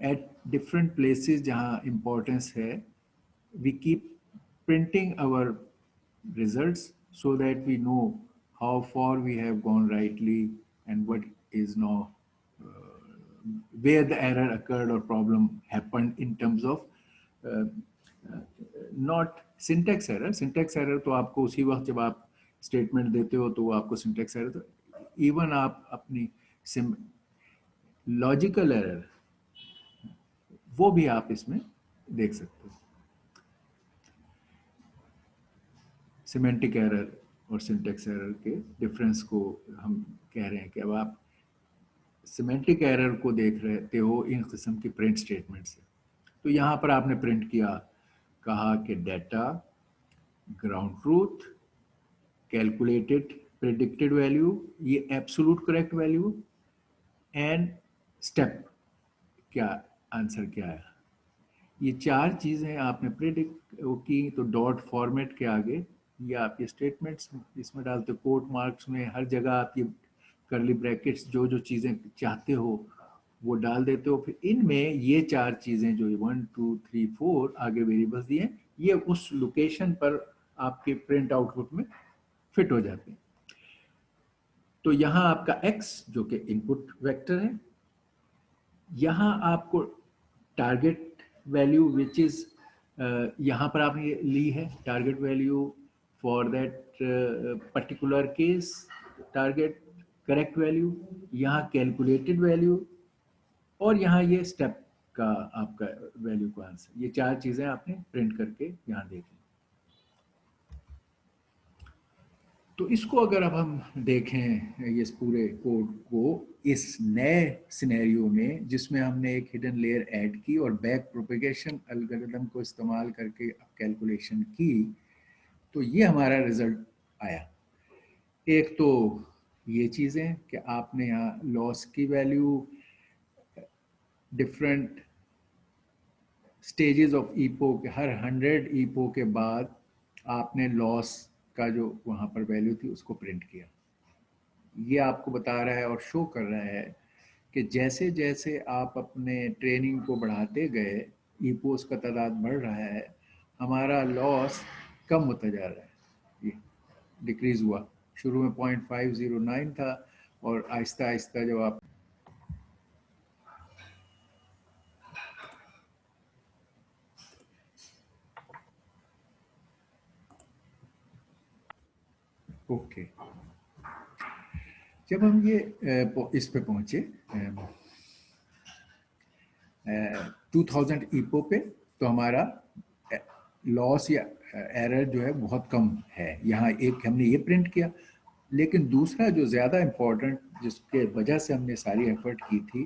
एट डिफरेंट प्लेसेस जहाँ इम्पोर्टेंस है, we keep printing our results so that we know how far we have gone rightly and what is now where the error occurred or problem happened in terms of not syntax error तो आपको उसी वक्त जब आप statement देते हो तो वो आपको सिंटेक्स एरर, तो इवन आप अपनी लॉजिकल एरर वो भी आप इसमें देख सकते हो। सिमेंटिक एरर और सिंटेक्स एरर के डिफरेंस को हम कह रहे हैं कि अब आप सिमेंटिक एरर को देख रहे हो इन किस्म की प्रिंट स्टेटमेंट से। तो यहाँ पर आपने प्रिंट किया, कहा कि data ground truth calculated predicted value, ये absolute correct value and step क्या आंसर क्या है। ये चार चीज़ें आपने प्रेडिक्ट की, तो डॉट फॉर्मेट के आगे ये आप ये स्टेटमेंट्स इसमें डालते हो, कोट मार्क्स में हर जगह आप ये करली ब्रैकेट्स जो जो चीज़ें चाहते हो वो डाल देते हो। फिर इनमें ये चार चीज़ें जो 1 2 3 4 आगे वेरिएबल्स दिए हैं, ये उस लोकेशन पर आपके प्रिंट आउटपुट में फिट हो जाते हैं। तो यहाँ आपका x जो कि इनपुट वेक्टर है, यहाँ आपको टारगेट वैल्यू विच इज यहाँ पर आपने ली है target value for that particular case, target correct value, यहाँ कैलकुलेटेड वैल्यू, और यहाँ ये स्टेप का आपका वैल्यू का आंसर। ये चार चीज़ें आपने प्रिंट करके यहाँ देख ली। तो इसको अगर अब हम देखें ये पूरे कोड को इस नए सिनेरियो में जिसमें हमने एक हिडन लेयर ऐड की और बैक प्रोपेगेशन एल्गोरिथम को इस्तेमाल करके कैलकुलेशन की, तो ये हमारा रिजल्ट आया। एक तो ये चीज़ें कि आपने यहाँ लॉस की वैल्यू डिफरेंट स्टेजेस ऑफ ईपो के हर 100 ईपो के बाद आपने लॉस का जो वहाँ पर वैल्यू थी उसको प्रिंट किया। ये आपको बता रहा है और शो कर रहा है कि जैसे जैसे आप अपने ट्रेनिंग को बढ़ाते गए, ईपोस का तादाद बढ़ रहा है, हमारा लॉस कम होता जा रहा है, ये डिक्रीज हुआ। शुरू में 0.509 था और आहिस्ता आहिस्ता जब आप ओके जब हम ये इस पे पहुंचे 2000 ईपो पे, तो हमारा लॉस या एरर जो है बहुत कम है। यहाँ एक हमने ये प्रिंट किया, लेकिन दूसरा जो ज़्यादा इम्पोर्टेंट जिसके वजह से हमने सारी एफर्ट की थी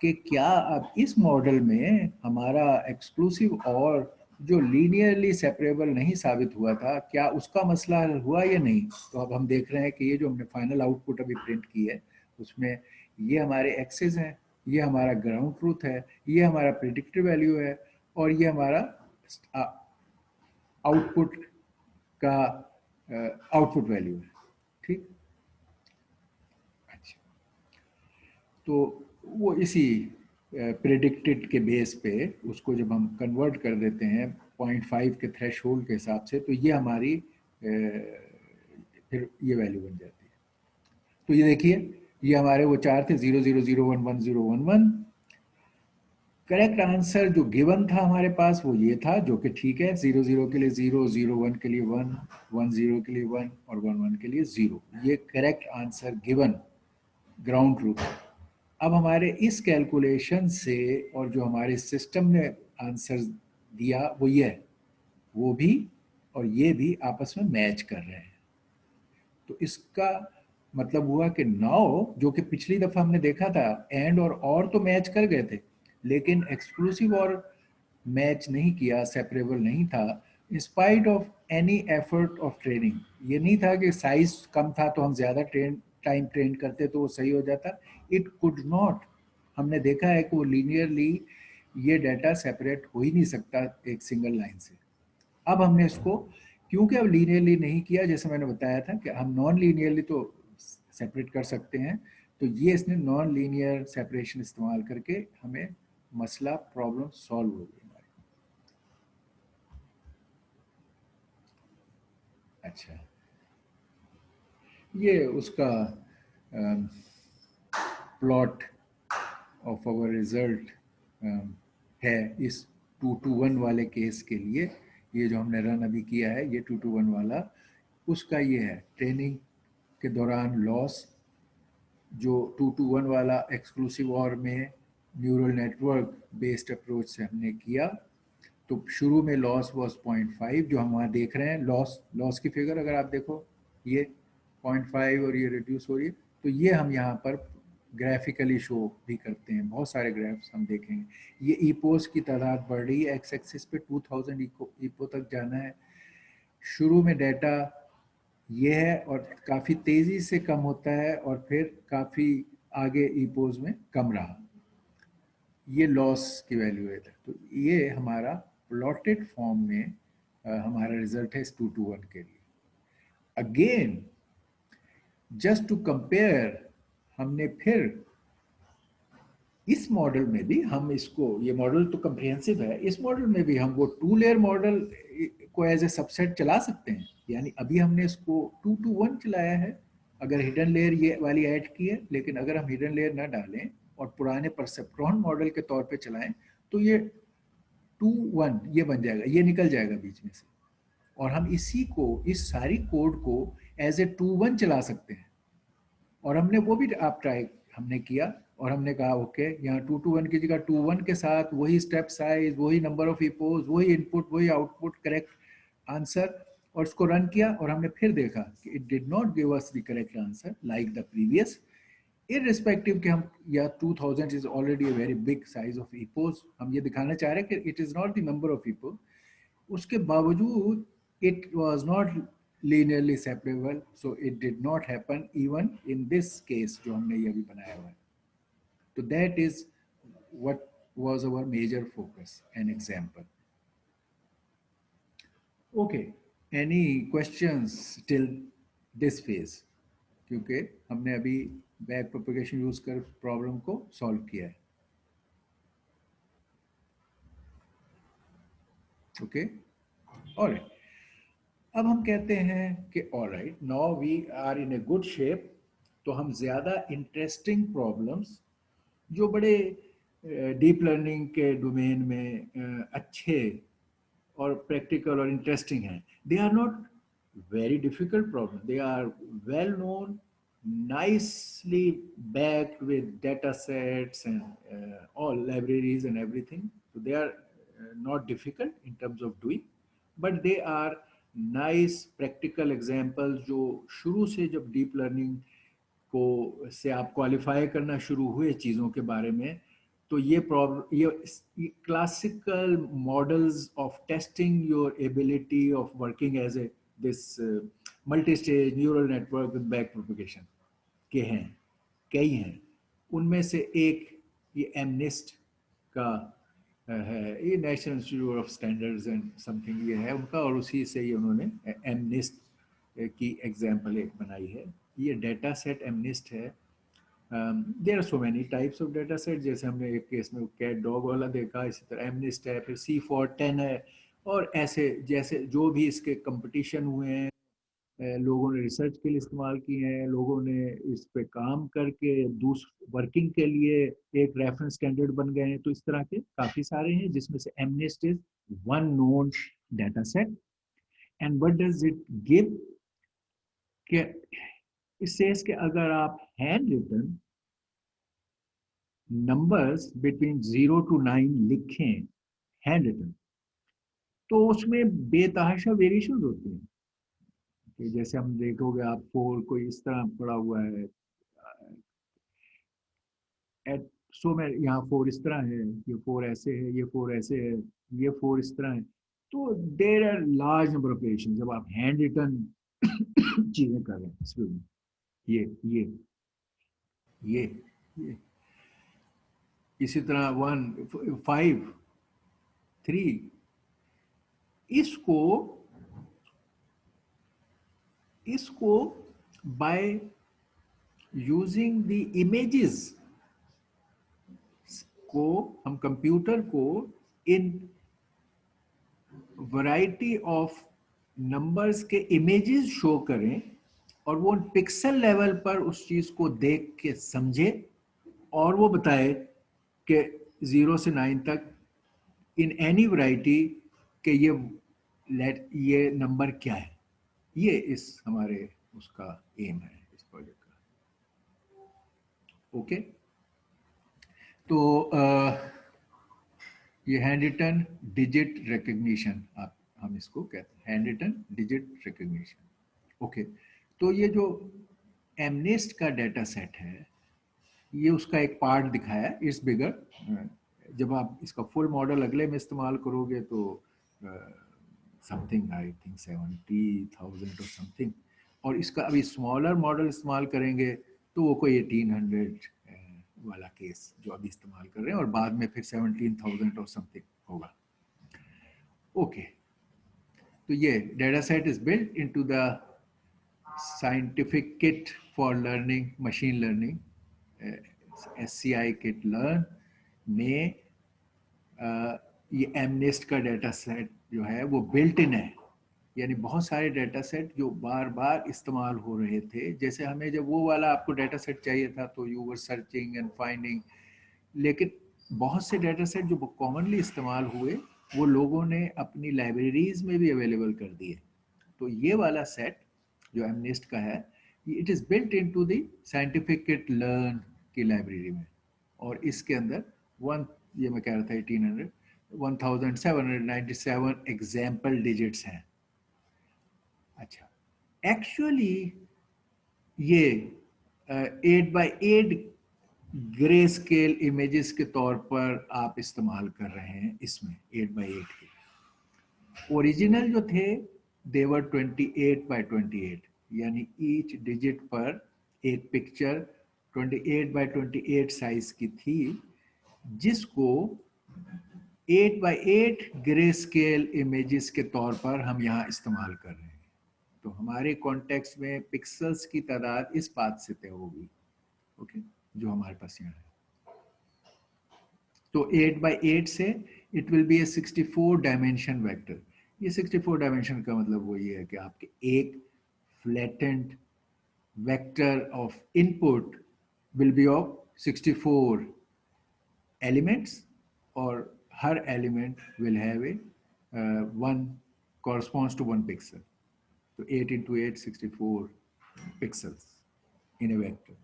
कि क्या अब इस मॉडल में हमारा एक्सक्लूसिव और जो लीनियरली सेपरेबल नहीं साबित हुआ था, क्या उसका मसला हल हुआ या नहीं। तो अब हम देख रहे हैं कि ये जो हमने फाइनल आउटपुट अभी प्रिंट की है उसमें ये हमारे एक्सेस हैं, ये हमारा ग्राउंड ट्रूथ है, ये हमारा प्रेडिक्टेड वैल्यू है, और ये हमारा आउटपुट का आउटपुट वैल्यू है। ठीक, अच्छा, तो वो इसी प्रेडिक्टेड के बेस पे उसको जब हम कन्वर्ट कर देते हैं 0.5 के थ्रेशोल्ड के हिसाब से, तो ये हमारी फिर ये वैल्यू बन जाती है। तो ये देखिए, ये हमारे वो चार थे 000111011। करेक्ट आंसर जो गिवन था हमारे पास वो ये था, जो कि ठीक है। 00 के लिए 0, 01 के लिए 1, 10 के लिए 1 और 11 के लिए 0। ये correct answer given ground truth है। अब हमारे इस कैलकुलेशन से और जो हमारे सिस्टम ने आंसर दिया वो ये है, वो भी और ये भी आपस में मैच कर रहे हैं। तो इसका मतलब हुआ कि नाउ जो कि पिछली दफा हमने देखा था एंड और तो मैच कर गए थे, लेकिन एक्सक्लूसिव और मैच नहीं किया, सेपरेबल नहीं था, in spite of any effort of training. ये नहीं था कि साइज कम था तो हम ज़्यादा टाइम ट्रेन करते तो वो सही हो जाता। It could not. हमने देखा है कि वो लीनियरली ये डाटा सेपरेट हो ही नहीं सकता एक सिंगल लाइन से। अब हमने इसको क्योंकि अब लीनियरली नहीं किया, जैसे मैंने बताया था कि हम नॉन लीनियरली तो सेपरेट कर सकते हैं, तो ये इसने नॉन लीनियर सेपरेशन इस्तेमाल करके हमें मसला प्रॉब्लम सॉल्व हो गई हमारी। अच्छा, ये उसका प्लॉट ऑफ आवर रिजल्ट है इस 2 to 1 वाले केस के लिए। ये जो हमने रन अभी किया है ये 2 to 1 वाला, उसका ये है ट्रेनिंग के दौरान लॉस जो 2 to 1 वाला एक्सक्लूसिव और में न्यूरल नेटवर्क बेस्ड अप्रोच से हमने किया। तो शुरू में लॉस वॉज 0.5 जो हम वहाँ देख रहे हैं, लॉस की फिगर अगर आप देखो ये 0.5 और ये रिड्यूस हो रही है। तो ये हम यहाँ पर ग्राफिकली शो भी करते हैं, बहुत सारे ग्राफ्स हम देखेंगे। ये ईपोस की तादाद बढ़ रही है, एक्स एक्सिस पे 2000 ईपो तक जाना है। शुरू में डाटा ये है और काफ़ी तेज़ी से कम होता है और फिर काफ़ी आगे ईपोज में कम रहा। ये लॉस की वैल्यू है। तो ये हमारा प्लॉटेड फॉर्म में हमारा रिजल्ट है इस 2 to 1 के लिए। अगेन जस्ट टू कंपेयर, हमने फिर इस मॉडल में भी हम इसको, ये मॉडल तो कम्प्रिहेंसिव है, इस मॉडल में भी हम वो 2 लेयर मॉडल को एज ए सबसेट चला सकते हैं। यानी अभी हमने इसको 2 to 1 चलाया है, अगर हिडन लेयर ये वाली ऐड की है, लेकिन अगर हम हिडन लेयर ना डालें और पुराने परसेप्ट्रॉन मॉडल के तौर पे चलाएं तो ये 2 1 ये बन जाएगा, ये निकल जाएगा बीच में से। और हम इसी को, इस सारी कोड को एज ए 2 1 चला सकते हैं। और हमने वो भी आप ट्राई हमने किया और हमने कहा ओके यहाँ 2 to 1 की जगह 2 1 के साथ वही स्टेप साइज, वही नंबर ऑफ ईपोज, वही इनपुट, वही आउटपुट, करेक्ट आंसर, और इसको रन किया और हमने फिर देखा कि it did not give us the correct answer like the previous, irrespective कि हम या 2000 is already a very big size of epochs. हम ये दिखाना चाह रहे हैं कि it is not the number of epochs, उसके बावजूद it was not linearly separable, so it did not happen even in this case जो हमने ये अभी बनाया हुआ है। तो that is what was our major focus and example. Okay, any questions till this phase? क्योंकि हमने अभी बैक प्रोपेगेशन यूज कर प्रॉब्लम को सॉल्व किया है। Okay, alright. अब हम कहते हैं कि alright, now we are in a good shape, तो हम ज़्यादा इंटरेस्टिंग प्रॉब्लम्स जो बड़े डीप लर्निंग के डोमेन में अच्छे और प्रैक्टिकल और इंटरेस्टिंग हैं, they are not very difficult problem, they are well known, nicely backed with data sets and all libraries and everything. So they are not difficult in terms of doing, but they are nice practical examples जो शुरू से जब deep learning को से आप qualify करना शुरू हुए चीज़ों के बारे में, तो ये प्रॉब्लम, ये classical models of testing your ability of working as a this multi stage neural network with back propagation के हैं, कई हैं। उनमें से एक ये एमनिस्ट का है, ये national institute of standards and something ये है उनका, और उसी से ये उन्होंने एमनिस्ट की एग्जाम्पल एक बनाई है। ये डेटा सेट एमनिस्ट है। There are so many types of data set, जैसे हमने एक केस में कैट डॉग वाला देखा, इसी तरह एमनिस्ट है, फिर C410 है, और ऐसे जैसे जो भी इसके कंपटीशन हुए हैं, लोगों ने रिसर्च के लिए इस्तेमाल किए हैं, लोगों ने इस पे काम करके वर्किंग के लिए एक रेफरेंस स्टैंडर्ड बन गए हैं। तो इस तरह के काफ़ी सारे हैं, जिसमें से MNIST is one known data set. And what does it give, कि इट सेज कि अगर आप hand written numbers between 0 to 9 लिखें हैंड रिटन, तो उसमें बेतहाशा वेरिएशन होती हैं। कि जैसे हम देखोगे आप 4 कोई इस तरह पड़ा हुआ है, सो में यहाँ 4 इस तरह है, ये 4 ऐसे है, ये 4 ऐसे है, ये 4 इस तरह है। तो there are large number of variation जब आप हैंड रिटन चीजें कर रहे हैं इसमें। ये इसी तरह 1 5 3, इसको बाय यूजिंग द इमेजेस को, हम कंप्यूटर को इन वैरायटी ऑफ नंबर्स के इमेजेस शो करें और वो पिक्सल लेवल पर उस चीज को देख के समझे और वो बताए कि 0 से 9 तक इन एनी वैरायटी के ये लेट ये नंबर क्या है, ये इस हमारे उसका एम है इस प्रोजेक्ट का। ओके, तो ये हैंड रिटन डिजिट रिकग्निशन आप हम इसको कहते हैं, hand written digit recognition. Okay, तो ये जो एमनेस्ट का डेटा सेट है, ये उसका एक पार्ट दिखाया है, इट्स बिगर। जब आप इसका फुल मॉडल अगले में इस्तेमाल करोगे तो समथिंग आई थिंक 70,000 और समथिंग, और इसका अभी स्मॉलर मॉडल इस्तेमाल करेंगे तो वो कोई 1800 वाला केस जो अभी इस्तेमाल कर रहे हैं, और बाद में फिर 17,000 और समथिंग होगा। ओके, तो ये data set is built into the scientific kit for learning machine learning, SCI kit learn में ये एमनेस्ट का डेटा सेट जो है वो बिल्ट इन है, यानी बहुत सारे डेटा सेट जो बार बार इस्तेमाल हो रहे थे। जैसे हमें जब वो वाला आपको डेटा सेट चाहिए था तो you were searching and finding, लेकिन बहुत से डेटा सेट जो कॉमनली इस्तेमाल हुए वो लोगों ने अपनी लाइब्रेरीज में भी अवेलेबल कर दिए। तो ये वाला सेट जो एमनेस्ट का है, it is built into the scientific kit learn की लाइब्रेरी में, और इसके अंदर ये मैं कह रहा था 1797 एग्जाम्पल डिजिट्स हैं। अच्छा, एक्चुअली ये 8x8 ग्रे स्केल इमेजेस के तौर पर आप इस्तेमाल कर रहे हैं इसमें 8x8 के। ओरिजिनल जो थे देवर 28x28, यानी ईच डिजिट पर एक पिक्चर 28x28 साइज की थी, जिसको 8x8 ग्रे स्केल इमेजेस के तौर पर हम यहाँ इस्तेमाल कर रहे हैं। तो हमारे कॉन्टेक्स्ट में पिक्सल्स की तादाद इस बात से तय होगी, ओके, जो हमारे पास यहाँ है। तो 8x8 से it will B A 64 dimension vector. ये 64 डायमेंशन का मतलब वो ये है कि आपके एक flattened vector of input will be of 64 elements, और हर element will have a one corresponds to 1 pixel. So 8 into 8, 64 pixels in a vector.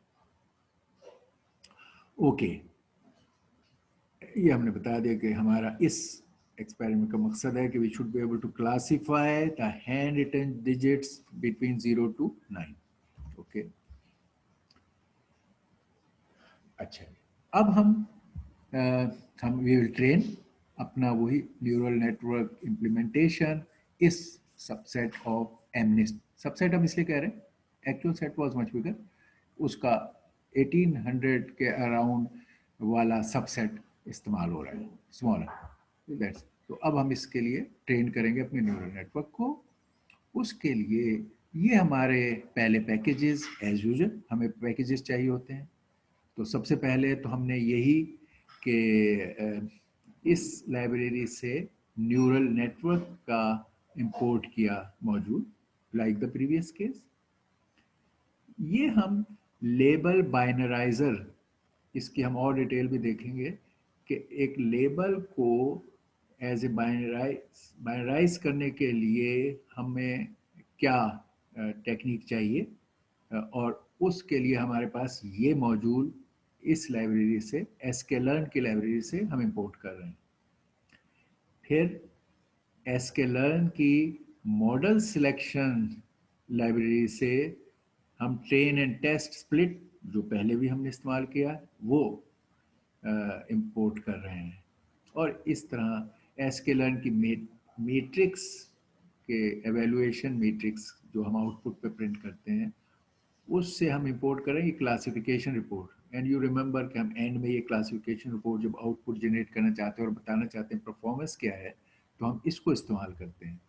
Okay. ये हमने बता दिया कि हमारा इस एक्सपेरिमेंट का मकसद है कि we should be able to classify the hand written digits between 0 to 9. Okay, अच्छा, अब हम वी विल ट्रेन अपना वही न्यूरल नेटवर्क इम्प्लीमेंटेशन इस सबसेट ऑफ एमनेस्ट। सबसेट हम इसलिए कह रहे हैं, actual set was much bigger, उसका 1800 के अराउंड वाला सबसेट इस्तेमाल हो रहा है, स्मॉलर दैट्स। तो अब हम इसके लिए ट्रेन करेंगे अपने न्यूरल नेटवर्क को। उसके लिए ये हमारे पहले पैकेजेस, एज यूजुअल हमें पैकेजेस चाहिए होते हैं। तो सबसे पहले तो हमने यही कि इस लाइब्रेरी से न्यूरल नेटवर्क का इंपोर्ट किया module, like the previous case. ये हम लेबल बाइनराइजर, इसकी हम और डिटेल भी देखेंगे कि एक लेबल को एज ए बाइनराइज करने के लिए हमें क्या टेक्निक चाहिए, और उसके लिए हमारे पास ये मॉड्यूल इस लाइब्रेरी से, sklearn की लाइब्रेरी से हम इंपोर्ट कर रहे हैं। फिर sklearn की मॉडल सिलेक्शन लाइब्रेरी से हम ट्रेन एंड टेस्ट स्प्लिट, जो पहले भी हमने इस्तेमाल किया, वो इंपोर्ट कर रहे हैं। और इस तरह sklearn की मैट्रिक्स के एवेलुएशन मैट्रिक्स जो हम आउटपुट पे प्रिंट करते हैं, उससे हम इंपोर्ट करेंगे classification report. And you remember कि हम एंड में ये क्लासिफिकेशन रिपोर्ट जब आउटपुट जनरेट करना चाहते हैं और बताना चाहते हैं परफॉर्मेंस क्या है, तो हम इसको इस्तेमाल करते हैं।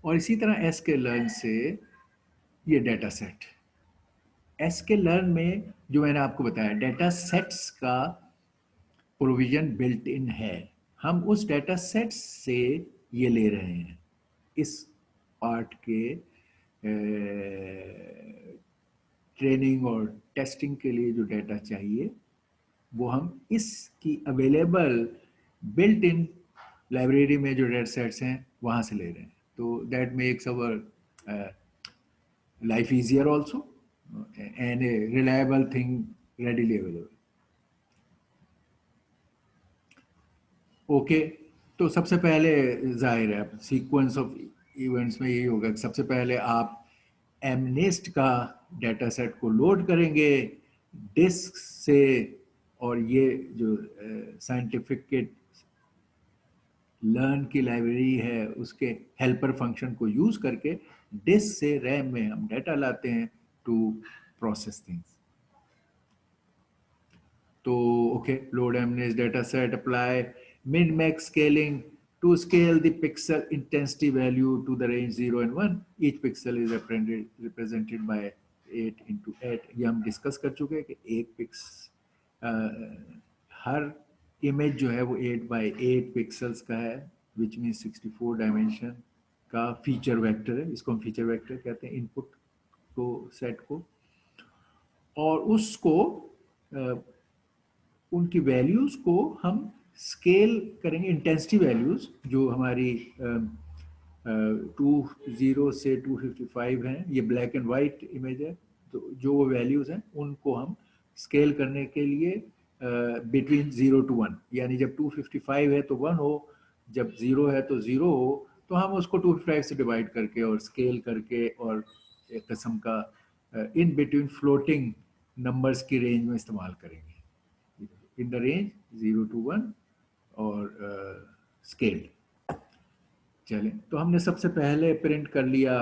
और इसी तरह sklearn से ये डेटा सेट, sklearn में जो मैंने आपको बताया डेटा सेट्स का प्रोविजन बिल्ट इन है, हम उस डेटा सेट से ये ले रहे हैं। इस पार्ट के ट्रेनिंग और टेस्टिंग के लिए जो डेटा चाहिए वो हम इसकी अवेलेबल बिल्ट इन लाइब्रेरी में जो डेटा सेट्स हैं वहाँ से ले रहे हैं. तो that makes our life easier also, and a reliable thing readily available. Okay तो सबसे पहले जाहिर है सीक्वेंस ऑफ इवेंट्स में यही होगा कि सबसे पहले आप एमनेस्ट का डेटा सेट को लोड करेंगे डिस्क से, और ये जो साइंटिफिक लर्न की लाइब्रेरी है उसके हेल्पर फंक्शन को यूज करके डिस्क से रैम में हम डेटा लाते हैं टू प्रोसेस थिंग्स. तो okay, load MNIST data set, apply min max scaling to scale the pixel intensity value to the range 0 and 1. Each pixel is represented by 8 into 8. ये हम discuss कर चुके हैं कि एक पिक्स हर image जो है वो 8 by 8 पिक्सल्स का है, विच मीन 64 डायमेंशन का फीचर वेक्टर है. इसको हम फीचर वेक्टर कहते हैं इनपुट को सेट को. और उसको उनकी वैल्यूज को हम स्केल करेंगे. इंटेंसिटी वैल्यूज जो हमारी 20 से 255 हैं, ये ब्लैक एंड वाइट इमेज है, तो जो वो वैल्यूज हैं उनको हम स्केल करने के लिए बिटवीन 0 to 1, यानी जब 255 है तो 1 हो, जब 0 है तो 0 हो, तो हम उसको 255 से डिवाइड करके और स्केल करके और एक किस्म का इन बिटवीन फ्लोटिंग नंबर्स की रेंज में इस्तेमाल करेंगे. इन द रेंज 0 to 1 और स्केल्ड. चलें, तो हमने सबसे पहले प्रिंट कर लिया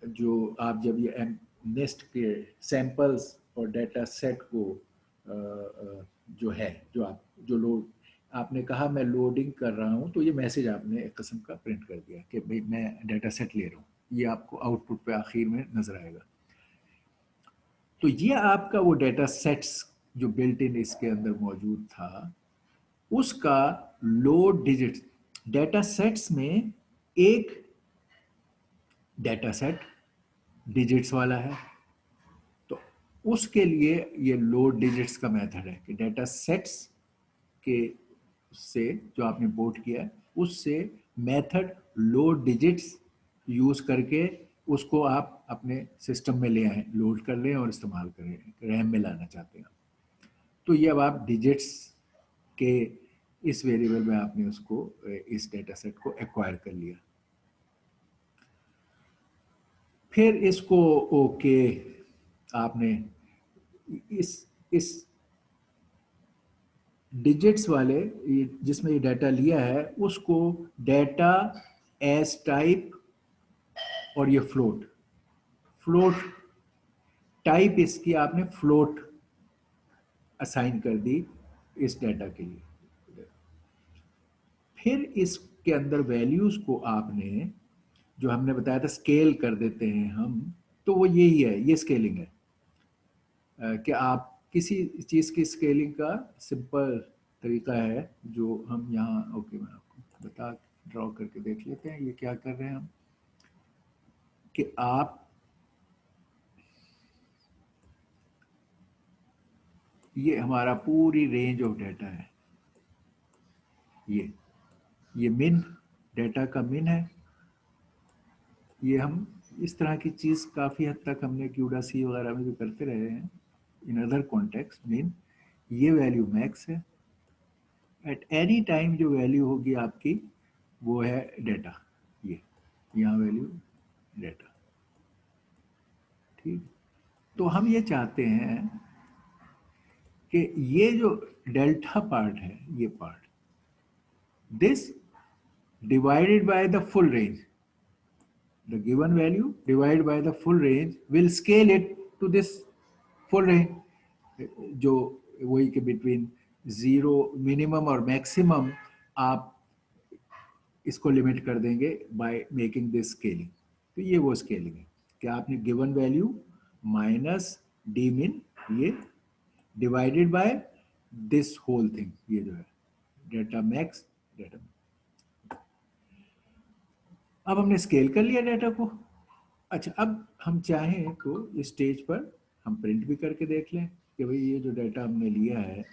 जो आप जब ये नेस्ट के सैंपल्स और डेटा सेट को जो है जो लोड आपने कहा मैं लोडिंग कर रहा हूँ, तो ये मैसेज आपने एक किस्म का प्रिंट कर दिया कि भाई मैं डेटा सेट ले रहा हूँ. ये आपको आउटपुट पे आखिर में नजर आएगा. तो ये आपका वो डेटा सेट्स जो बिल्ट इन इसके अंदर मौजूद था, उसका लोड डिजिट. डेटा सेट्स में एक डेटा सेट डिजिट्स वाला है, तो उसके लिए ये लोड डिजिट्स का मेथड है कि डेटा सेट्स के से जो आपने बोट किया है उससे मेथड लोड डिजिट्स यूज करके उसको आप अपने सिस्टम में ले आए, लोड कर लें और इस्तेमाल करें, रैम में लाना चाहते हैं. तो ये अब आप डिजिट्स के इस वेरिएबल में आपने उसको इस डेटा सेट को एक्वायर कर लिया. फिर इसको ओके आपने इस डिजिट्स वाले जिसमें ये डाटा लिया है उसको डाटा एस टाइप और ये फ्लोट टाइप इसकी आपने फ्लोट असाइन कर दी इस डाटा के लिए. फिर इसके अंदर वैल्यूज को आपने जो हमने बताया था स्केल कर देते हैं हम, तो वो यही है, ये स्केलिंग है कि आप किसी चीज़ की स्केलिंग का सिंपल तरीका है जो हम यहाँ ओके मैं आपको बता ड्रॉ करके देख लेते हैं. ये क्या कर रहे हैं हम कि आप ये हमारा पूरी रेंज ऑफ डाटा है, ये मिन डाटा का मिन है. ये हम इस तरह की चीज़ काफ़ी हद तक हमने क्यूडा सी वगैरह में भी करते रहे हैं इन अदर कॉन्टेक्स्ट. मीन ये वैल्यू मैक्स है. एट एनी टाइम जो वैल्यू होगी आपकी वो है डेटा, ये यहाँ वैल्यू डेटा. ठीक, तो हम ये चाहते हैं कि ये जो डेल्टा पार्ट है, ये part this divided by the full range, the given value divided by the full range will scale it to this full range, जो वही के बिटवीन 0 मिनिमम और मैक्सिमम आप इसको लिमिट कर देंगे बाय मेकिंग दिस स्केलिंग. तो ये वो स्केलिंग है कि आपने given value minus D min ये divided by this whole thing, ये जो है डेटा मैक्स डेटा. अब हमने स्केल कर लिया डाटा को. अच्छा, अब हम चाहें तो इस स्टेज पर हम प्रिंट भी करके देख लें कि भाई ये जो डाटा हमने लिया है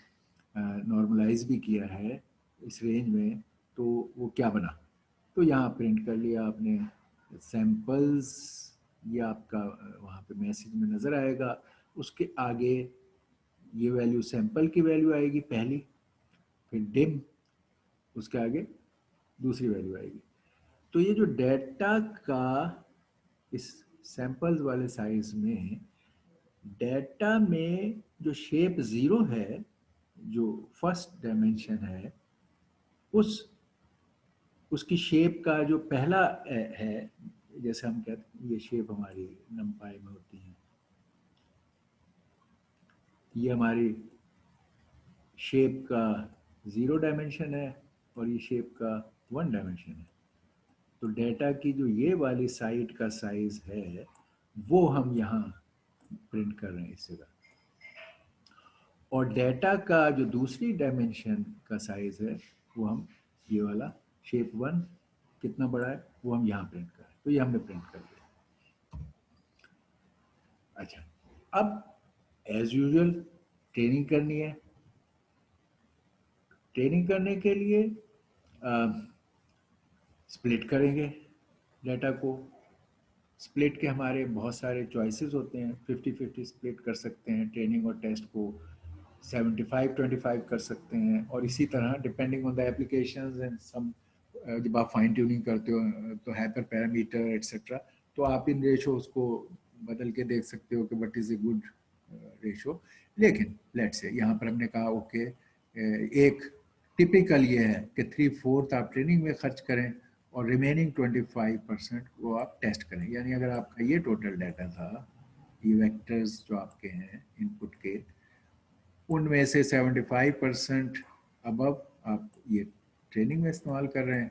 नॉर्मलाइज भी किया है इस रेंज में, तो वो क्या बना, तो यहाँ प्रिंट कर लिया आपने सैम्पल्स, ये आपका वहाँ पे मैसेज में नज़र आएगा। उसके आगे ये वैल्यू सैंपल की वैल्यू आएगी पहली, फिर डिम, उसके आगे दूसरी वैल्यू आएगी। तो ये जो डेटा का इस सैंपल्स वाले साइज में डेटा में जो शेप 0 है, जो फर्स्ट डायमेंशन है, उसकी शेप का जो पहला है, जैसे हम कहते हैं ये शेप हमारी नंपाई में होती है, ये हमारी शेप का 0 डायमेंशन है और ये शेप का 1 डायमेंशन है। तो डेटा की जो ये वाली साइड का साइज है वो हम यहाँ प्रिंट कर रहे हैं इस जगह, और डेटा का जो दूसरी डायमेंशन का साइज है वो हम ये वाला शेप 1 कितना बड़ा है वो हम यहाँ प्रिंट कर रहे हैं। तो ये हमने प्रिंट कर दिया। अच्छा, अब एज यूजुअल ट्रेनिंग करनी है। ट्रेनिंग करने के लिए स्प्लिट करेंगे डेटा को। स्प्लिट के हमारे बहुत सारे चॉइसेस होते हैं, 50-50 स्प्लिट कर सकते हैं, ट्रेनिंग और टेस्ट को 75-25 कर सकते हैं, और इसी तरह depending on the applications and some, जब आप फाइन ट्यूनिंग करते हो तो हाइपर पैरामीटर एट्सेट्रा, तो आप इन रेशोज को बदल के देख सकते हो कि what is a good ratio. लेकिन लेट्स से यहाँ पर हमने कहा ओके, एक टिपिकल ये है कि 3/4 आप ट्रेनिंग में खर्च करें और रिमेनिंग 25% को आप टेस्ट करें। यानी अगर आपका ये टोटल डाटा था, ये वेक्टर्स जो आपके हैं इनपुट के, उनमें से 75% अबव आप ये ट्रेनिंग में इस्तेमाल कर रहे हैं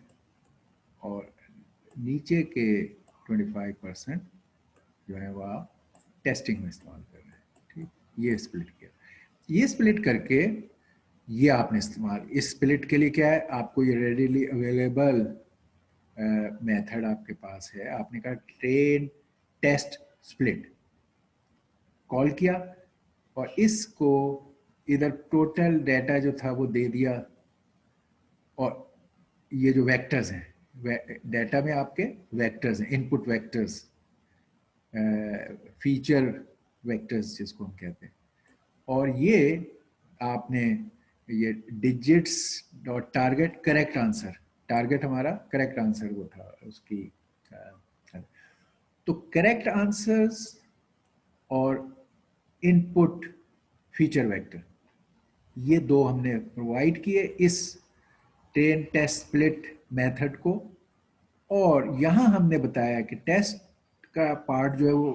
और नीचे के 25% जो है वह आप टेस्टिंग में इस्तेमाल कर रहे हैं। ठीक, ये स्प्लिट किया। ये स्प्लिट करके ये आपने इस्तेमाल, इस स्प्लिट के लिए क्या है, आपको ये रेडीली अवेलेबल मेथड आपके पास है। आपने कहा ट्रेन टेस्ट स्प्लिट कॉल किया और इसको इधर टोटल डेटा जो था वो दे दिया, और ये जो वेक्टर्स हैं, डेटा में आपके वेक्टर्स हैं, इनपुट वेक्टर्स, फीचर वेक्टर्स जिसको हम कहते हैं, और ये आपने ये digits dot target correct answer, target हमारा करेक्ट आंसर वो था उसकी, तो करेक्ट आंसर्स और इनपुट फीचर वेक्टर, ये दो हमने प्रोवाइड किए इस ट्रेन टेस्ट स्प्लिट मेथड को। और यहाँ हमने बताया कि टेस्ट का पार्ट जो है वो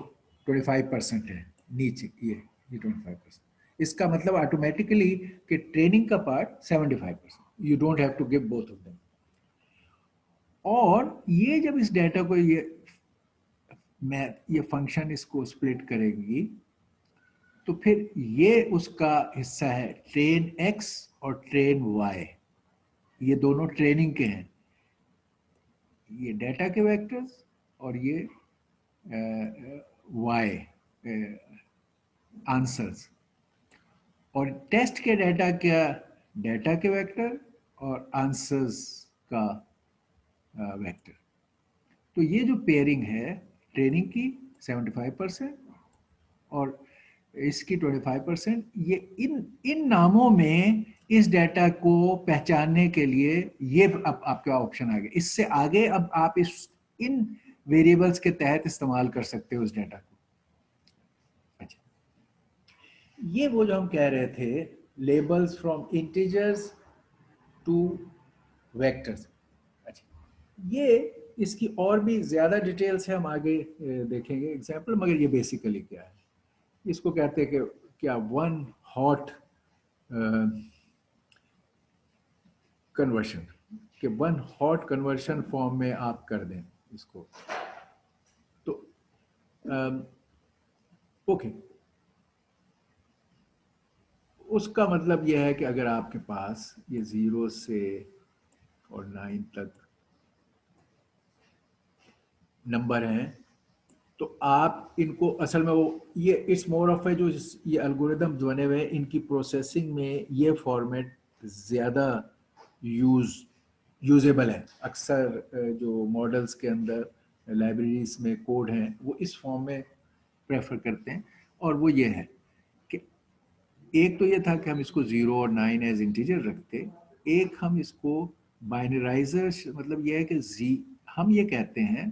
25% है नीचे, ये 25%। इसका मतलब ऑटोमेटिकली कि ट्रेनिंग का part 75%, you don't have to give both of them. और ये जब इस डेटा को ये फंक्शन इसको स्प्लिट करेगी तो फिर ये उसका हिस्सा है ट्रेन x और ट्रेन y, ये दोनों ट्रेनिंग के हैं, ये डेटा के वेक्टर्स और ये y आंसर्स। और टेस्ट के डेटा क्या, डेटा के वेक्टर और आंसर्स का वेक्टर। तो ये जो पेयरिंग है ट्रेनिंग की 75% और इसकी 25%, ये इन नामों में इस डेटा को पहचानने के लिए ये अब आपके ऑप्शन आ गए। इससे आगे अब आप इन वेरिएबल्स के तहत इस्तेमाल कर सकते हो उस डेटा को। अच्छा, ये वो जो हम कह रहे थे, labels from integers to vectors. अच्छा, ये इसकी और भी ज्यादा डिटेल्स है, हम आगे देखेंगे एग्जाम्पल, मगर ये बेसिकली क्या है, इसको कहते हैं कि क्या वन हॉट कन्वर्शन, कि वन हॉट कन्वर्शन फॉर्म में आप कर दें इसको। तो ओके, उसका मतलब यह है कि अगर आपके पास ये 0 से और 9 तक नंबर हैं तो आप इनको असल में वो ये इट्स मोर ऑफ है, जो ये एल्गोरिदम जो बने हुए हैं इनकी प्रोसेसिंग में ये फॉर्मेट ज़्यादा यूज़ यूजेबल है। अक्सर जो मॉडल्स के अंदर लाइब्रेरीज में कोड हैं वो इस फॉर्म में प्रेफर करते हैं, और वो ये है कि एक तो ये था कि हम इसको 0 और 9 एज इंटीजर रखते, एक हम इसको बाइनराइजर, मतलब ये है कि हम ये कहते हैं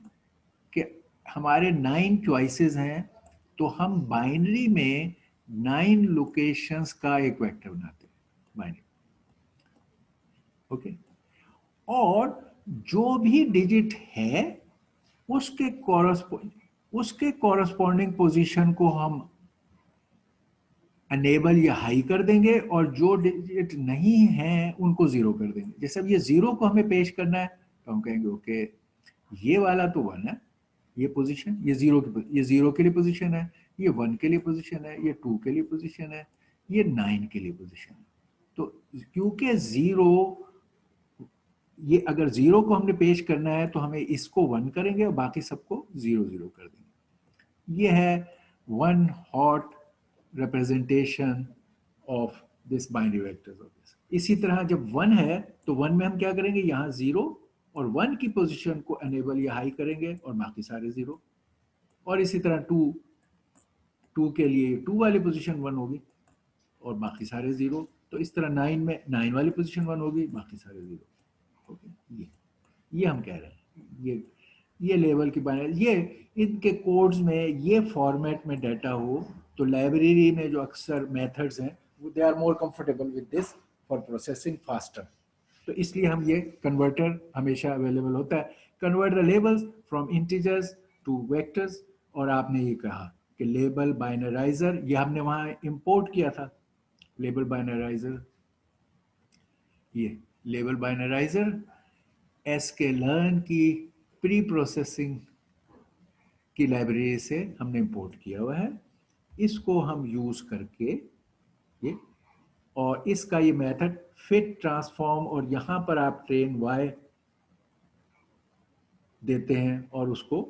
कि हमारे 9 चॉइसेस हैं, तो हम बाइनरी में 9 लोकेशंस का एक वेक्टर बनाते हैं बाइनरी। ओके, और जो भी डिजिट है उसके कॉरस्पॉन्डिंग पोजीशन को हम अनेबल या हाई कर देंगे, और जो डिजिट नहीं है उनको जीरो कर देंगे। जैसे अब ये जीरो को हमें पेश करना है तो हम कहेंगे ओके ये वाला तो 1 है, ये पोजीशन, ये जीरो के लिए पोजीशन है, ये 1 के लिए पोजीशन है, ये 2 के लिए पोजीशन है, ये 9 के लिए पोजीशन है। तो क्योंकि जीरो, ये अगर जीरो को हमने पेश करना है तो हमें इसको 1 करेंगे और बाकी सबको 0 0 कर देंगे। ये है one hot representation of this binary vectors of this. इसी तरह जब 1 है तो 1 में हम क्या करेंगे, यहाँ 0 और 1 की पोजीशन को अनेबल या हाई करेंगे और बाकी सारे 0। और इसी तरह 2 के लिए 2 वाली पोजीशन 1 होगी और बाकी सारे 0। तो इस तरह 9 में 9 वाली पोजीशन 1 होगी, बाकी सारे 0। ओके, ये हम कह रहे हैं, ये लेवल की बाइनरी, ये इनके कोड्स में ये फॉर्मेट में डाटा हो तो लाइब्रेरी में जो अक्सर मेथड्स हैं वो they are more comfortable with this for processing faster. तो इसलिए हम ये कन्वर्टर हमेशा अवेलेबल होता है, convert the labels from integers to vectors. और आपने ये कहा कि लेबल बाइनराइजर, ये हमने वहाँ इंपोर्ट किया था लेबल बाइनराइजर, ये लेबल बाइनराइजर sklearn की प्री प्रोसेसिंग की लाइब्रेरी से हमने इंपोर्ट किया हुआ है। इसको हम यूज करके ये, और इसका ये मेथड फिट ट्रांसफॉर्म, और यहां पर आप ट्रेन y देते हैं और उसको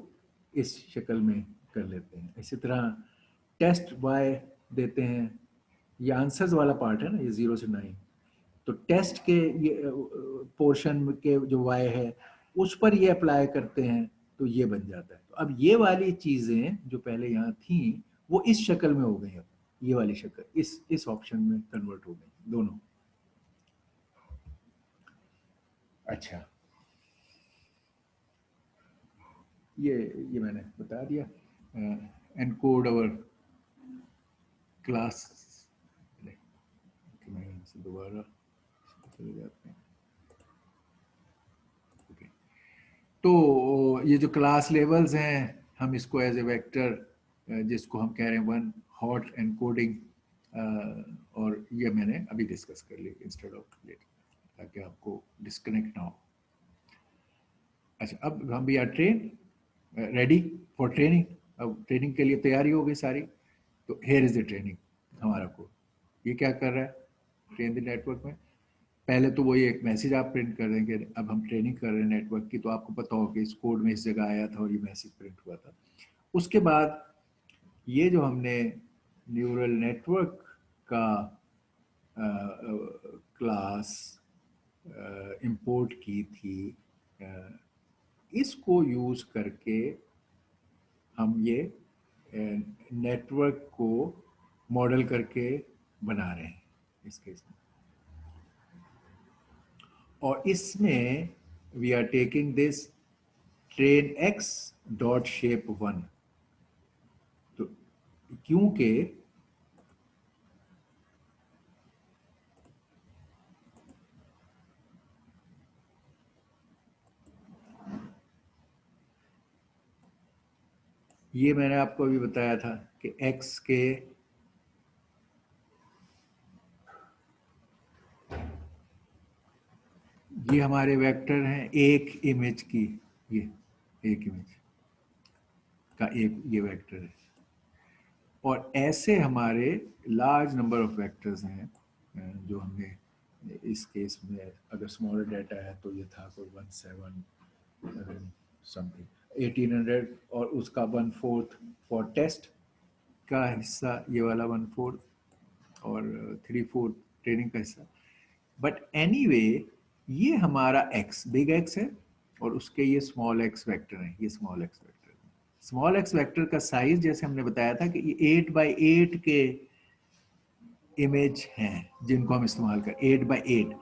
इस शक्ल में कर लेते हैं। इसी तरह टेस्ट y देते हैं, ये आंसर्स वाला पार्ट है ना, ये 0 से 9। तो टेस्ट के ये पोर्शन के जो y है उस पर ये अप्लाई करते हैं तो ये बन जाता है। तो अब ये वाली चीजें जो पहले यहाँ थी वो इस शक्ल में हो गई, अब ये वाली शक्ल इस ऑप्शन में कन्वर्ट हो गई दोनों। अच्छा, ये मैंने बता दिया। एनकोड अवर क्लास, मैं इनसे दोबारा चले जाते हैं। ओके, तो ये जो क्लास लेवल्स हैं हम इसको एज ए वेक्टर, जिसको हम कह रहे हैं वन हॉट एनकोडिंग, और ये मैंने अभी डिस्कस कर ली इंस्टेड ऑफ लेटर, ताकि आपको डिस्कनेक्ट ना हो। अच्छा, अब हम भी are train ready for training. अब ट्रेनिंग के लिए तैयारी हो गई सारी। तो हेयर इज द ट्रेनिंग हमारा कोड। ये क्या कर रहा है ट्रेन द नेटवर्क में, पहले तो वही एक मैसेज आप प्रिंट कर देंगे। अब हम ट्रेनिंग कर रहे हैं नेटवर्क की, तो आपको पता होगा कि इस कोड में इस जगह आया था और ये मैसेज प्रिंट हुआ था। उसके बाद ये जो हमने न्यूरल नेटवर्क का क्लास इंपोर्ट की थी, इसको यूज करके हम ये नेटवर्क को मॉडल करके बना रहे हैं इस केस में। और इसमें we are taking this train x dot shape 1। तो क्योंकि ये मैंने आपको अभी बताया था कि x के ये हमारे वेक्टर हैं एक इमेज की, ये एक इमेज का एक ये वेक्टर है। और ऐसे हमारे लार्ज नंबर ऑफ वेक्टर्स हैं जो हमने इस केस में, अगर स्मॉलर डाटा है तो ये था कोई 17 समथिंग 1800, और उसका 1/4 फॉर टेस्ट का हिस्सा, ये वाला 1/4, और 3/4 ट्रेनिंग का हिस्सा। बट एनीवे ये हमारा x बिग x है और उसके ये स्मॉल x वेक्टर है, ये small x vector. Small x vector का साइज जैसे हमने बताया था कि ये 8x8 के इमेज हैं जिनको हम इस्तेमाल कर 8x8,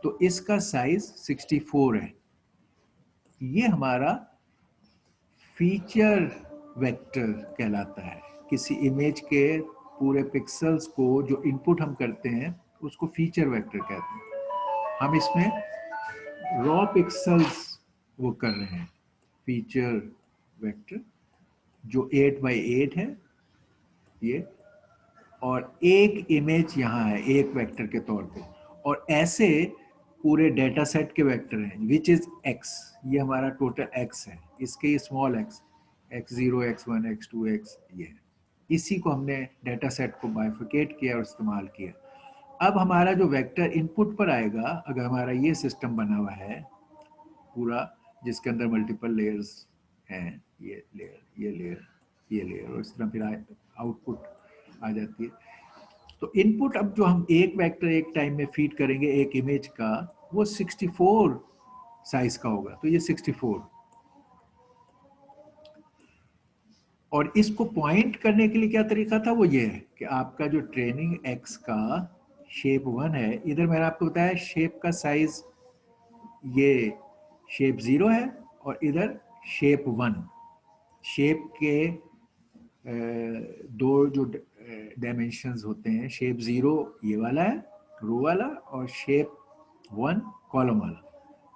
तो इसका साइज 64 है। ये हमारा फीचर वेक्टर कहलाता है। किसी इमेज के पूरे पिक्सेल्स को जो इनपुट हम करते हैं उसको फीचर वेक्टर कहते हैं। हम इसमें रॉ पिक्सेल्स वो कर रहे हैं, फीचर वेक्टर जो 8x8 है ये, और एक इमेज यहाँ है एक वेक्टर के तौर पे, और ऐसे पूरे डेटा सेट के वेक्टर हैं विच इज x। ये हमारा टोटल x है, इसके ये small x, x0 x1 x2 x, ये है। इसी को हमने डेटा सेट को बाइफिकेट किया और इस्तेमाल किया। अब हमारा जो वेक्टर इनपुट पर आएगा, अगर हमारा ये सिस्टम बना हुआ है पूरा जिसके अंदर मल्टीपल लेयर्स हैं, ये लेयर ये लेयर ये लेयर, और इस तरह फिर आउटपुट आ जाती है। तो इनपुट अब जो हम एक वेक्टर एक टाइम में फीड करेंगे एक इमेज का, वो 64 साइज का होगा। तो ये 64, और इसको पॉइंट करने के लिए क्या तरीका था, वो ये है कि आपका जो ट्रेनिंग एक्स का शेप 1 है, इधर मैंने आपको बताया शेप का साइज ये शेप 0 है, और इधर शेप 1। शेप के दो जो डायमेंशंस होते हैं, शेप 0 ये वाला है रो वाला, और शेप 1 कॉलम वाला।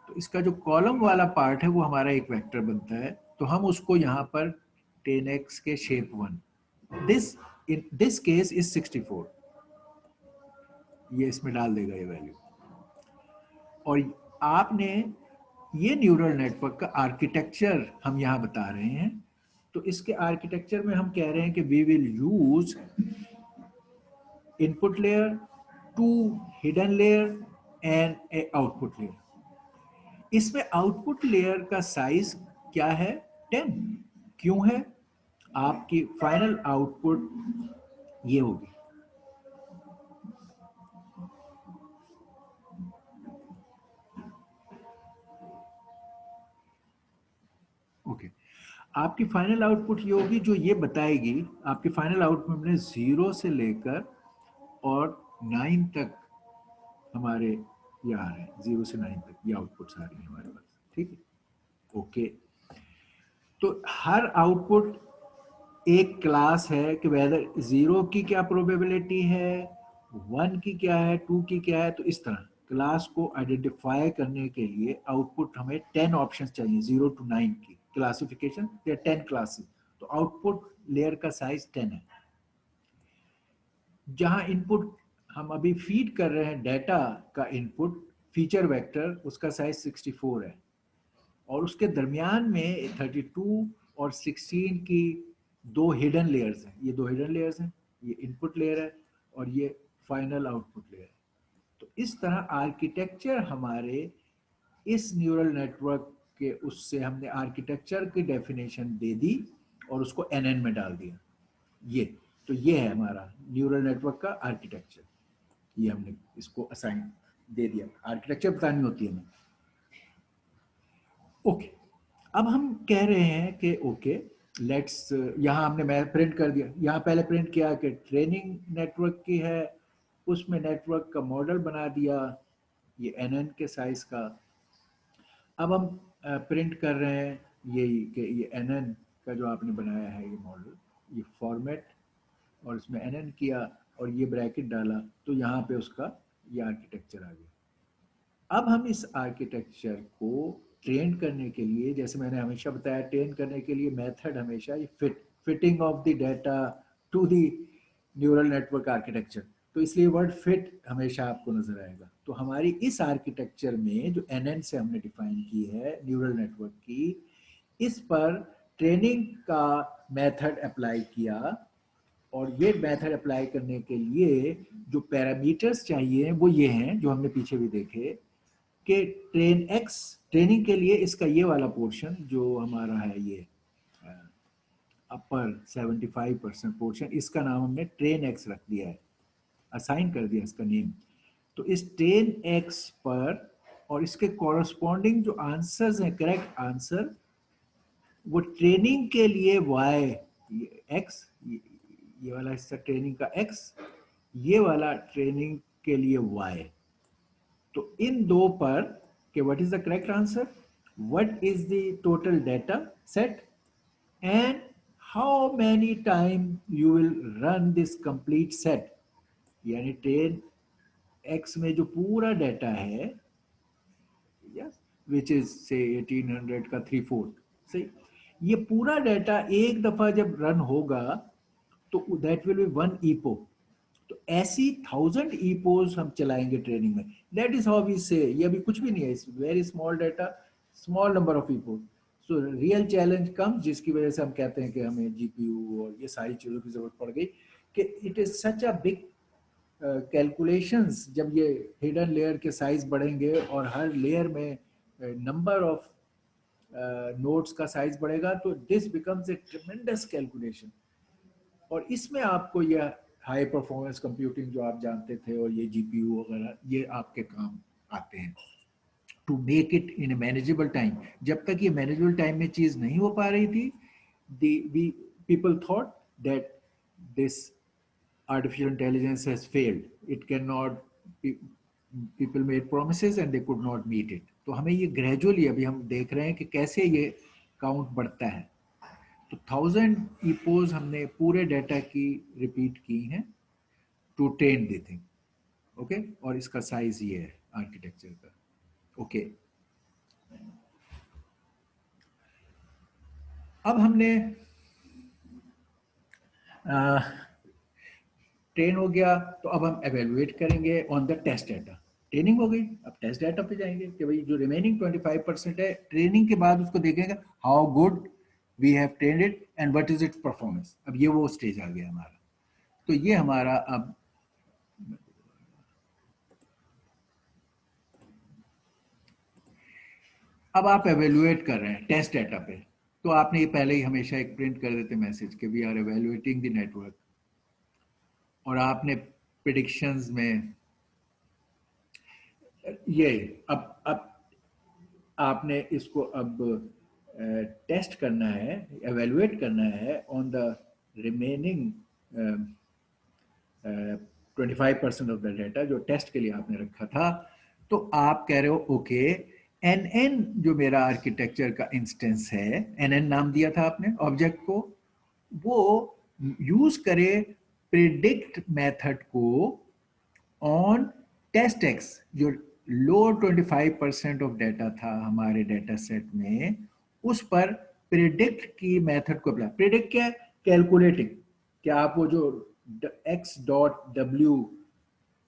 तो इसका जो कॉलम वाला पार्ट है वो हमारा एक वेक्टर बनता है। तो हम उसको यहाँ पर 10x के shape 1, this in this case is 64, ये इसमें डाल देगा ये वैल्यू। और आपने ये न्यूरल नेटवर्क का आर्किटेक्चर हम यहाँ बता रहे हैं। तो इसके आर्किटेक्चर में हम कह रहे हैं कि we will use input layer, 2 hidden layer and a output layer. इसमें आउटपुट लेयर का साइज क्या है, 10। क्यों है, आपकी फाइनल आउटपुट ये होगी। ओके, आपकी फाइनल आउटपुट ये होगी जो ये बताएगी आपकी फाइनल आउटपुट में 0 से लेकर और 9 तक हमारे ये आ रहे हैं, 0 से 9 तक ये आउटपुट्स आ रही हैं हमारे पास। ठीक है, ओके। तो हर आउटपुट एक क्लास है कि वेदर 0 की क्या प्रोबेबिलिटी है, 1 की क्या है, 2 की क्या है। तो इस तरह क्लास को आइडेंटिफाई करने के लिए आउटपुट हमें 10 ऑप्शंस चाहिए, 0 to 9 की क्लासिफिकेशन, 10 क्लासेस। तो आउटपुट लेयर का साइज 10 है। जहां इनपुट हम अभी फीड कर रहे हैं डेटा का इनपुट फीचर वेक्टर, उसका साइज 64 है, और उसके दरमियान में 32 और 16 की 2 हिडन लेयर्स हैं। ये 2 हिडन लेयर्स हैं, ये इनपुट लेयर है और ये फाइनल आउटपुट लेयर है। तो इस तरह आर्किटेक्चर हमारे इस न्यूरल नेटवर्क के, उससे हमने आर्किटेक्चर की डेफिनेशन दे दी और उसको एनएन में डाल दिया। ये तो ये है हमारा न्यूरल नेटवर्क का आर्किटेक्चर। ये हमने इसको असाइन दे दिया, आर्किटेक्चर बतानी होती है हमें। ओके, अब हम कह रहे हैं कि ओके लेट्स, यहाँ हमने मैं प्रिंट कर दिया, यहाँ पहले प्रिंट किया कि ट्रेनिंग नेटवर्क की है, उसमें नेटवर्क का मॉडल बना दिया ये एनएन के साइज का। अब हम प्रिंट कर रहे हैं यही कि ये एनएन का जो आपने बनाया है ये मॉडल, ये फॉर्मेट, और इसमें एनएन किया और ये ब्रैकेट डाला, तो यहाँ पे उसका ये आर्किटेक्चर आ गया। अब हम इस आर्किटेक्चर को ट्रेन करने के लिए, जैसे मैंने हमेशा बताया, ट्रेन करने के लिए मेथड हमेशा ये fitting of the data to the neural network architecture. तो इसलिए वर्ड फिट हमेशा आपको नजर आएगा। तो हमारी इस आर्किटेक्चर में जो एनएन से हमने डिफाइन की है न्यूरल नेटवर्क की, इस पर ट्रेनिंग का मेथड अप्लाई किया, और ये मेथड अप्लाई करने के लिए जो पैरामीटर्स चाहिए वो ये हैं जो हमने पीछे भी देखे कि ट्रेन एक्स, ट्रेनिंग के लिए इसका ये वाला पोर्शन जो हमारा है ये अपर 75% पोर्शन, इसका नाम हमने ट्रेन एक्स रख दिया है, असाइन कर दिया इसका नेम। तो इस ट्रेन एक्स पर और इसके कॉरस्पॉन्डिंग जो आंसर्स हैं, करेक्ट आंसर, वो ट्रेनिंग के लिए y x, ये वाला हिस्सा ट्रेनिंग का x, ये वाला ट्रेनिंग के लिए y। तो इन दो पर कि what is the correct answer, what is the total data set, and how many time you will run this complete set. यानी ट्रेन x में जो पूरा डेटा है, विच इज से 1800 का 3/4, सही, ये पूरा डाटा एक दफा जब रन होगा तो दैट विल बी 1 ईपो। तो ऐसी 1000 ईपोज हम चलाएंगे ट्रेनिंग में। दैट इज हाउ वी से, ये अभी कुछ भी नहीं है, इस very small data, small number of epochs. So real challenge कम, जिसकी वजह से हम कहते हैं कि हमें जीपीयू और ये सारी चीज़ों की जरूरत पड़ गई, कि it is such a big calculations. जब ये हिडन लेयर के साइज बढ़ेंगे और हर लेयर में नंबर ऑफ नोड्स का साइज बढ़ेगा, तो दिस बिकम्स ए ट्रेमेंडस कैलकुलेशन। और इसमें आपको यह हाई परफॉर्मेंस कंप्यूटिंग जो आप जानते थे और ये जीपीयू वगैरह, ये आपके काम आते हैं to make it in a manageable time. जब तक ये मैनेजेबल टाइम में चीज नहीं हो पा रही थी, people thought that this artificial intelligence has failed. It cannot, people made promises and they could not meet it. तो हमें ये gradually अभी हम देख रहे हैं कि कैसे ये काउंट बढ़ता है। तो 1000 ईपोज हमने पूरे डाटा की रिपीट की हैं to train the thing, okay. और इसका साइज ये है आर्किटेक्चर का, ओके। अब हमने ट्रेन हो गया, तो अब हम एवेलुएट करेंगे on the test data. Training हो गई, अब टेस्ट डाटा पे जाएंगे कि भाई जो रिमेनिंग 25% है, ट्रेनिंग के बाद उसको देखेंगे how good we have trained it and what is its performance. अब ये वो स्टेज आ गया हमारा। तो ये हमारा अब आप एवेलुएट कर रहे हैं टेस्ट डाटा पे, तो आपने ये पहले ही हमेशा एक प्रिंट कर देते मैसेज कि we are evaluating the network. और आपने प्रेडिक्शंस में ये अब आपने इसको अब टेस्ट करना है, एवेलुएट करना है on the remaining 25% of the data जो टेस्ट के लिए आपने रखा था। तो आप कह रहे हो ओके, एन जो मेरा आर्किटेक्चर का इंस्टेंस है, एन नाम दिया था आपने ऑब्जेक्ट को, वो यूज करे प्रिडिक्ट मेथड को ऑन टेस्ट एक्स, जो लो 25% ऑफ डाटा था हमारे डाटा सेट में, उस पर प्रिडिक्ट की मेथड को अप्लाई। प्रिडिक्ट क्या है? कैलकुलेटिंग। क्या आप वो जो x.w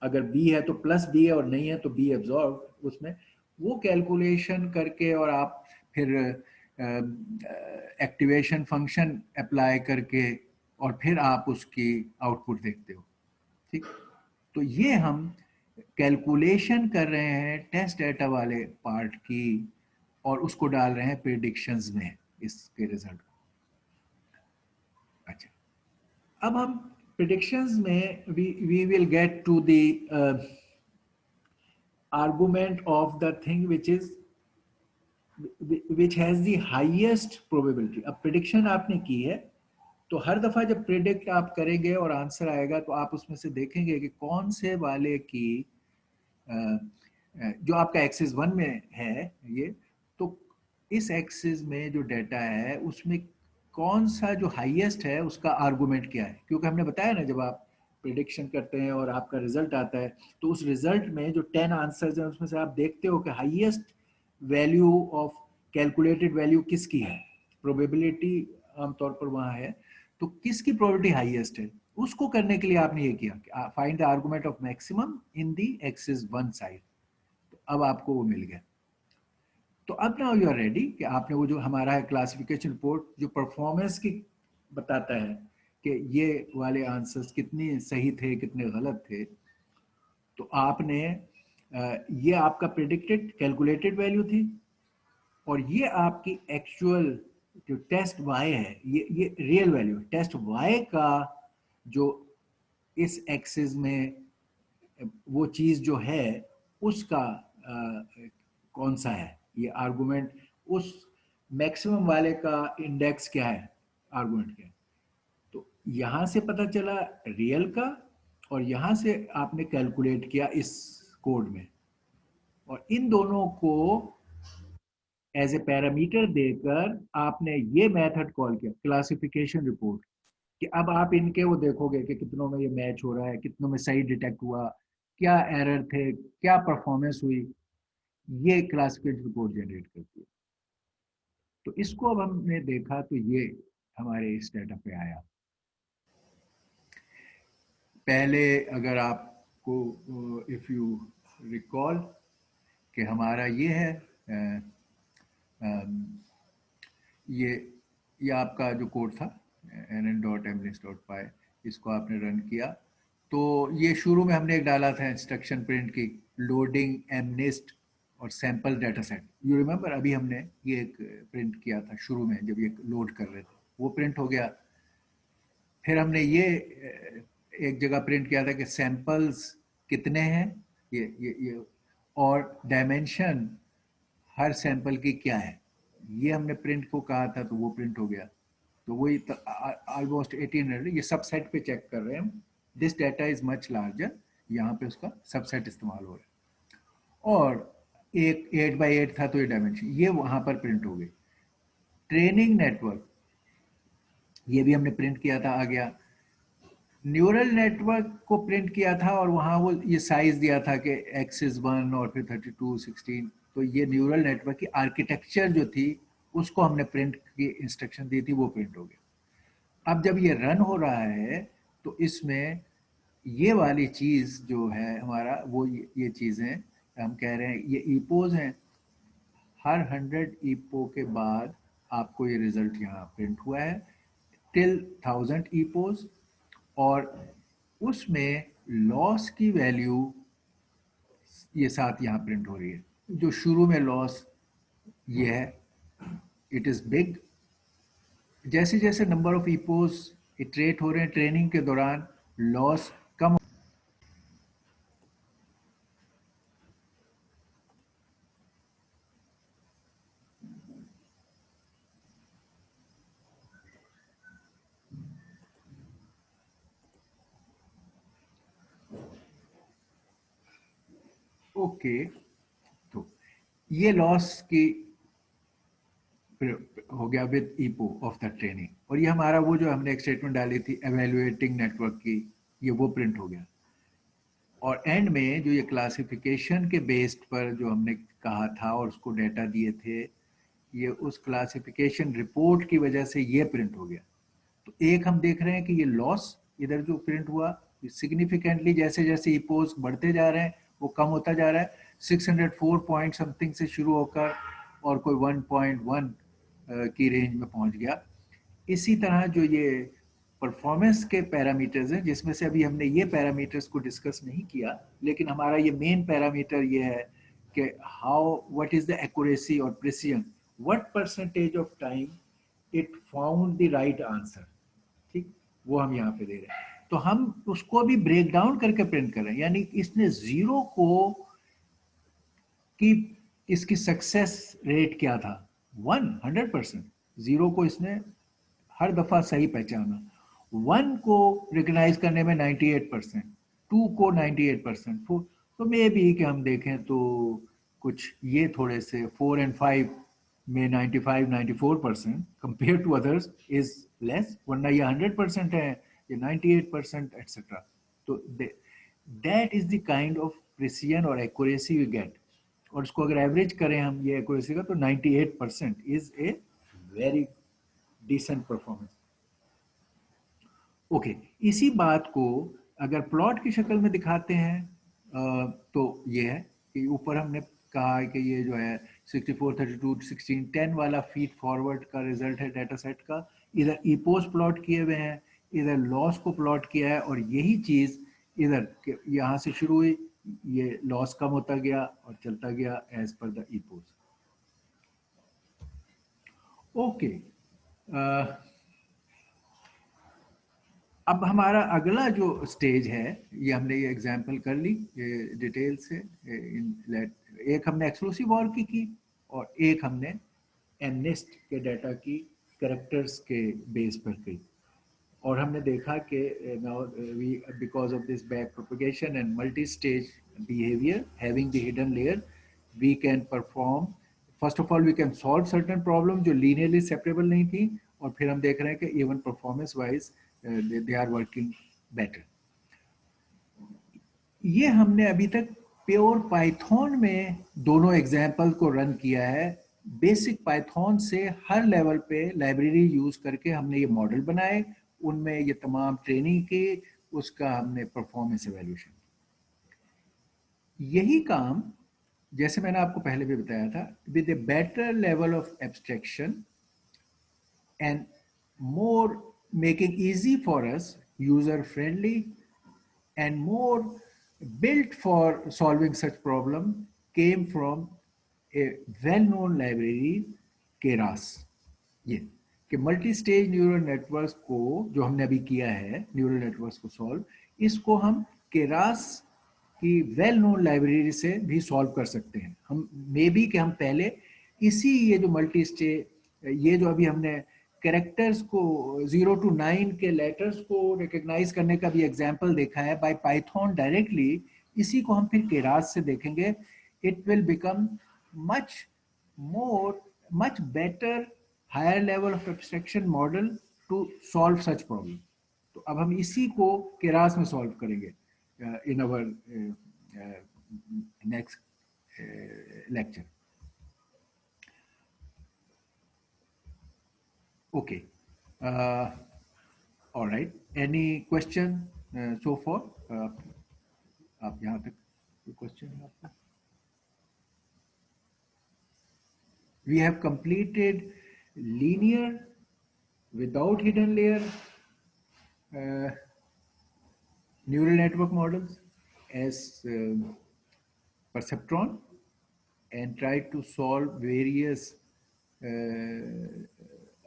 अगर b है तो प्लस b है और नहीं है तो b एब्जॉर्ब, उसमें वो कैलकुलेशन करके और आप फिर एक्टिवेशन फंक्शन अप्लाई करके और फिर आप उसकी आउटपुट देखते हो, ठीक। तो ये हम कैलकुलेशन कर रहे हैं टेस्ट डाटा वाले पार्ट की और उसको डाल रहे हैं प्रेडिक्शंस में, इसके रिजल्ट को। अच्छा, अब हम प्रेडिक्शंस में we will get to the argument of the thing which has the highest probability। अब प्रेडिक्शन आपने की है, तो हर दफा जब प्रेडिक्ट आप करेंगे और आंसर आएगा, तो आप उसमें से देखेंगे कि कौन से वाले की जो आपका एक्सिस 1 में है ये, तो इस एक्सिस में जो डाटा है उसमें कौन सा जो हाईएस्ट है उसका आर्गुमेंट क्या है। क्योंकि हमने बताया ना, जब आप प्रेडिक्शन करते हैं और आपका रिजल्ट आता है, तो उस रिजल्ट में जो 10 आंसर्स हैं उसमें से आप देखते हो कि highest value of calculated value किसकी है। प्रोबेबिलिटी आमतौर पर वहाँ है, तो किसकी प्रोबेबिलिटी हाईएस्ट है, उसको करने के लिए आपने ये किया, find the argument of maximum in the axis 1 side. तो अब आपको वो मिल गया। तो अब नाउ यू आर रेडी कि आपने वो जो हमारा है क्लासिफिकेशन रिपोर्ट जो परफॉर्मेंस की बताता है कि ये वाले आंसर्स कितने सही थे कितने गलत थे, तो आपने ये आपका प्रेडिक्टेड कैलकुलेटेड वैल्यू थी और ये आपकी एक्चुअल जो टेस्ट y है, ये रियल वैल्यू। टेस्ट y का जो इस एक्सिस में वो चीज जो है उसका कौन सा है, ये आर्गुमेंट उस मैक्सिमम वाले का इंडेक्स क्या है, आर्गुमेंट क्या है। तो यहां से पता चला रियल का, और यहां से आपने कैलकुलेट किया इस कोड में, और इन दोनों को एज ए पैरामीटर देकर आपने ये मेथड कॉल किया क्लासिफिकेशन रिपोर्ट, कि अब आप इनके वो देखोगे कि कितनों में ये मैच हो रहा है, कितनों में सही डिटेक्ट हुआ, क्या एरर थे, क्या परफॉर्मेंस हुई, ये क्लासिफिकेशन रिपोर्ट जनरेट करती है। तो इसको अब हमने देखा तो ये हमारे इस डाटा पे आया। पहले अगर आपको इफ यू रिकॉल कि हमारा ये है ये ये आपका जो कोड था nn.mlist.py, इसको आपने रन किया तो ये शुरू में हमने एक डाला था इंस्ट्रक्शन प्रिंट की, लोडिंग mnist और sample data set, you remember, अभी हमने ये एक प्रिंट किया था शुरू में जब ये लोड कर रहे थे, वो प्रिंट हो गया। फिर हमने ये एक जगह प्रिंट किया था कि सैंपल्स कितने हैं, ये और डायमेंशन हर सैंपल की क्या है, ये हमने प्रिंट को कहा था, तो वो प्रिंट हो गया। तो वही ऑलमोस्ट 1800, ये सबसेट पे चेक कर रहे हैं हम, this data is much larger, यहाँ पे उसका सबसेट इस्तेमाल हो रहा है। और एक 8x8 था तो ये डायमेंशन ये वहां पर प्रिंट हो गई। ट्रेनिंग नेटवर्क ये भी हमने प्रिंट किया था, आ गया। न्यूरल नेटवर्क को प्रिंट किया था और वहां वो ये साइज दिया था कि x is 1 और फिर 32 16, तो ये न्यूरल नेटवर्क की आर्किटेक्चर जो थी उसको हमने प्रिंट की इंस्ट्रक्शन दी थी, वो प्रिंट हो गया। अब जब ये रन हो रहा है तो इसमें ये वाली चीज जो है हमारा वो ये चीजें हम कह रहे हैं ये ईपोज हैं, हर 100 ईपो के बाद आपको ये रिजल्ट यहाँ प्रिंट हुआ है टिल 1000 ईपोज, और उसमें लॉस की वैल्यू ये साथ यहाँ प्रिंट हो रही है। जो शुरू में लॉस ये है, इट इज बिग, जैसे जैसे नंबर ऑफ ईपोज इटरेट हो रहे हैं ट्रेनिंग के दौरान लॉस कम। ओके, तो ये लॉस की हो गया विद ईपो ऑफ द ट्रेनिंग, और ये हमारा वो जो हमने एक स्टेटमेंट डाली थी एवेल्युएटिंग नेटवर्क की, ये वो प्रिंट हो गया। और एंड में जो ये क्लासिफिकेशन के बेस्ड पर जो हमने कहा था और उसको डेटा दिए थे, ये उस क्लासिफिकेशन रिपोर्ट की वजह से ये प्रिंट हो गया। तो एक हम देख रहे हैं कि ये लॉस इधर जो प्रिंट हुआ सिग्निफिकेंटली जैसे जैसे ईपोज बढ़ते जा रहे हैं वो कम होता जा रहा है, 604 पॉइंट समथिंग से शुरू होकर और कोई 1.1 की रेंज में पहुंच गया। इसी तरह जो ये परफॉर्मेंस के पैरामीटर्स हैं, जिसमें से अभी हमने ये पैरामीटर्स को डिस्कस नहीं किया, लेकिन हमारा ये मेन पैरामीटर ये है कि how what is the accuracy और precision, what percentage of time it found the right answer, ठीक, वो हम यहाँ पे दे रहे हैं। तो हम उसको भी ब्रेक डाउन करके प्रिंट कर रहे हैं, यानी इसने जीरो को कि इसकी सक्सेस रेट क्या था, 100%, जीरो को इसने हर दफा सही पहचाना, वन को रिकग्नाइज करने में 98%, टू को 98%, तो मे भी कि हम देखें तो कुछ ये थोड़े से 4 और 5 में 95-94% compare to others is less, वरना ये 100% है, ये 98% एटसेट्रा। तो that is the kind of precision और एक्यूरेसी वी गेट, और इसको अगर एवरेज करें हम ये एक्यूरेसी का तो 98% is a very decent performance. Okay, इसी बात को अगर प्लॉट की शक्ल में दिखाते हैं तो ये है कि ऊपर हमने कहा है कि ये जो है 64 32 16 10 वाला फीड फॉरवर्ड का रिजल्ट है डाटा सेट का, इधर ईपोस प्लॉट किए हुए हैं, इधर लॉस को प्लॉट किया है, और यही चीज इधर यहाँ से शुरू हुई, ये लॉस कम होता गया और चलता गया as per the ePOS. Okay, अब हमारा अगला जो स्टेज है, ये हमने ये एग्जांपल कर ली ये डिटेल से, एक हमने एक्सक्लूसिव ऑर की और एक हमने एमनेस्ट के डाटा की कैरेक्टर्स के बेस पर की। और हमने देखा कि now we because of this back propagation and multi stage behaviour having the hidden layer, we can perform, first of all we can solve certain problem जो लीनियरली सेपरेबल नहीं थी, और फिर हम देख रहे हैं कि even performance wise they are working better. ये हमने अभी तक प्योर पाइथन में दोनों एग्जाम्पल को रन किया है। बेसिक पाइथन से हर लेवल पे लाइब्रेरी यूज करके हमने ये मॉडल बनाए, उनमें ये तमाम ट्रेनिंग की, उसका हमने परफॉर्मेंस एवेल्यूशन। यही काम जैसे मैंने आपको पहले भी बताया था, with a better level of abstraction and more making easy for us, user friendly and more built for solving such problem came from a well-known library, Keras। ये कि मल्टी स्टेज न्यूरल नेटवर्क्स को जो हमने अभी किया है, neural networks को solve, इसको हम केरास की वेल नोन लाइब्रेरी से भी सॉल्व कर सकते हैं। हम मे बी कि हम पहले इसी ये जो मल्टी स्टेज, ये जो अभी हमने कैरेक्टर्स को 0 to 9 के लेटर्स को रिकग्नाइज करने का भी एग्जांपल देखा है बाय पाइथन डायरेक्टली, इसी को हम फिर केरास से देखेंगे। It will become much more much better higher level of abstraction model to solve such problem. तो अब हम इसी को केरास में सॉल्व करेंगे in our next lecture. Okay. All right. Any question so far? आप यहाँ तक कोई question है आपका? We have completed linear without hidden layer neural network models as perceptron and tried to solve various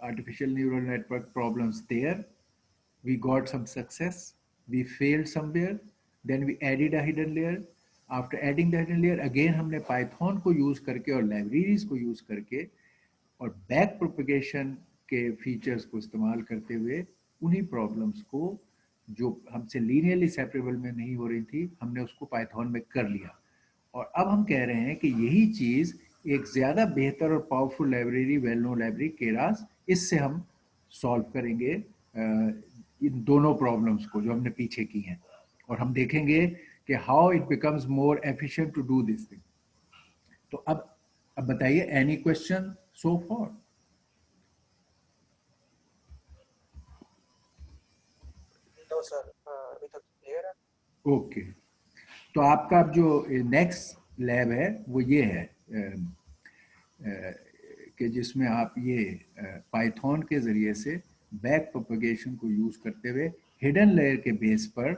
artificial neural network problems there. We got some success. We failed somewhere. Then we added a hidden layer. After adding the hidden layer, again हमने Python को use करके और libraries को use करके और back propagation के features को इस्तेमाल करते हुए उन्हीं problems को जो हमसे लीनियरली सेपरेबल में नहीं हो रही थी, हमने उसको पाइथन में कर लिया। और अब हम कह रहे हैं कि यही चीज एक ज्यादा बेहतर और powerful library, well known library Keras, इससे हम सॉल्व करेंगे इन दोनों प्रॉब्लम्स को जो हमने पीछे की हैं, और हम देखेंगे कि how it becomes more efficient to do this thing. तो अब बताइए, एनी क्वेश्चन सो फॉर? तो सर अभी तक क्लियर है। ओके, तो आपका अब जो नेक्स्ट लैब है वो ये है कि जिसमें आप ये पाइथन के ज़रिए से बैक प्रोपगेशन को यूज़ करते हुए हिडन लेयर के बेस पर,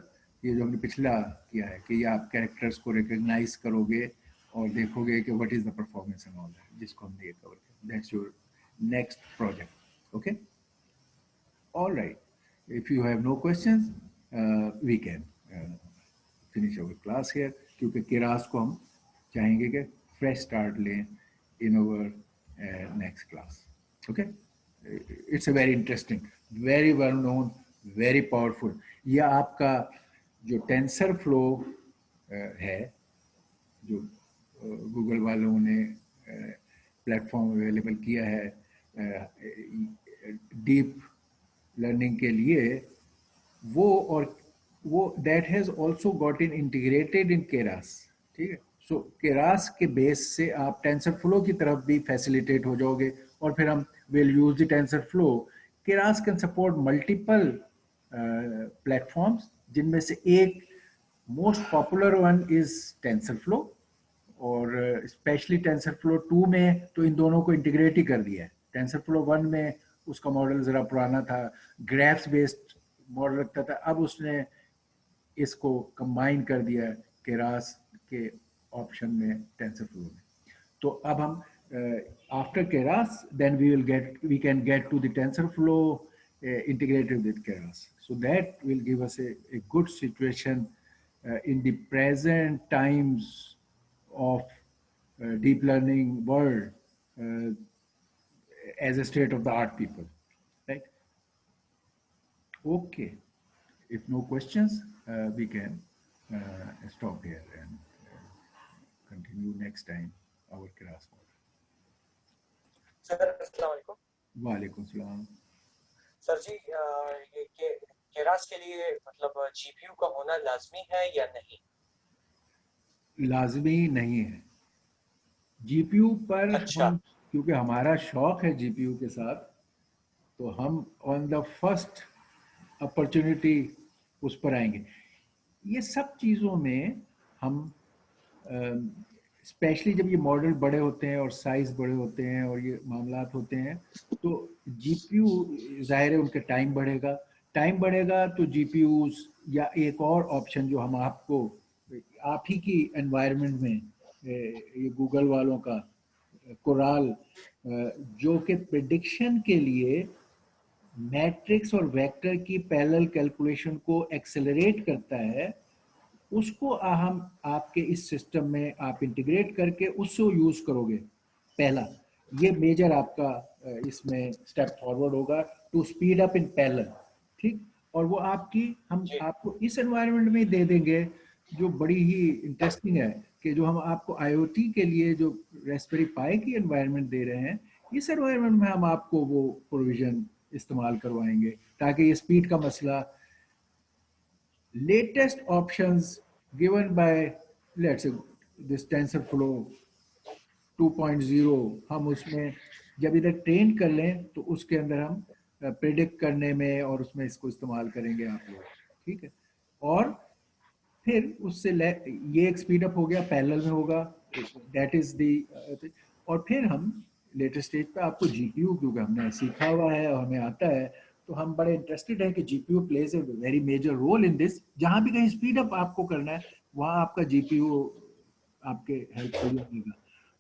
ये जो हमने पिछला किया है कि ये आप कैरेक्टर्स को रिकग्नाइज करोगे और देखोगे कि what is the performance and all that, जिसको हमने ये कवर किया। That's your next project. Okay, all right, if you have no questions we can finish our class here, क्योंकि केरास को हम चाहेंगे कि फ्रेश स्टार्ट लें in our next class. Okay, it's a very interesting, very well known, very powerful. ये आपका जो tensor flow है, जो गूगल वालों ने प्लेटफॉर्म अवेलेबल किया है डीप लर्निंग के लिए, वो that has also gotten integrated in Keras, ठीक है। सो Keras के बेस से आप TensorFlow की तरफ भी फैसिलिटेट हो जाओगे, और फिर हम will use the TensorFlow। Keras can support multiple platforms, जिनमें से एक most popular one is TensorFlow, और स्पेशली TensorFlow 2 में तो इन दोनों को इंटीग्रेट ही कर दिया है। TensorFlow 1 में उसका मॉडल ज़रा पुराना था, ग्राफ्स बेस्ड मॉडल रखता था, अब उसने इसको कंबाइन कर दिया केरास के ऑप्शन में TensorFlow में। तो अब हम after Keras then we can get to the TensorFlow integrated with Keras. So that will give us a good situation in the present times of deep learning world uh, as a state of the art people, right? Okay. If no questions, we can stop here and continue next time our class. Sir अस्सलाम वालेकुम। वालेकुम सलाम। Sir जी ये Keras के लिए मतलब GPU का होना लाजमी है या नहीं? लाजमी नहीं है जीपीयू पर। अच्छा। हम क्योंकि हमारा शौक है जीपीयू के साथ, तो हम ऑन द फर्स्ट अपॉर्चुनिटी उस पर आएंगे। ये सब चीज़ों में हम स्पेशली जब ये मॉडल बड़े होते हैं और साइज बड़े होते हैं और ये मामलात होते हैं, तो जीपीयू ज़ाहिर है उनका टाइम बढ़ेगा तो जीपीयूज या एक और ऑप्शन जो हम आपको आप ही की एनवायरनमेंट में ये गूगल वालों का कोराल जो कि प्रिडिक्शन के लिए मैट्रिक्स और वेक्टर की पैरेलल कैलकुलेशन को एक्सेलरेट करता है, उसको हम आपके इस सिस्टम में आप इंटीग्रेट करके उससे यूज करोगे। पहला ये मेजर आपका इसमें स्टेप फॉरवर्ड होगा to speed up in parallel, ठीक। और वो हम आपको इस एनवायरनमेंट में दे देंगे जो बड़ी ही इंटरेस्टिंग है कि जो हम आपको आईओटी के लिए जो रेस्पबेरी पाई की एनवायरनमेंट दे रहे हैं, इस एनवायरनमेंट में हम आपको वो प्रोविजन इस्तेमाल करवाएंगे ताकि ये स्पीड का मसला latest options given by let's say this TensorFlow 2.0, हम उसमें जब इधर ट्रेन कर लें तो उसके अंदर हम प्रेडिक्ट करने में और उसमें इसको इस्तेमाल करेंगे आप लोग, ठीक है। और फिर उससे ये एक स्पीड अप हो गया, पैरेलल में होगा, दैट इज द। और फिर हम लेटर स्टेज पे आपको जीपीयू, क्योंकि हमने सीखा हुआ है और हमें आता है, तो हम बड़े इंटरेस्टेड हैं कि GPU plays a very major role in this. जहाँ भी कहीं स्पीड अप आपको करना है वहाँ आपका जीपीयू आपके हेल्पफुल होगा,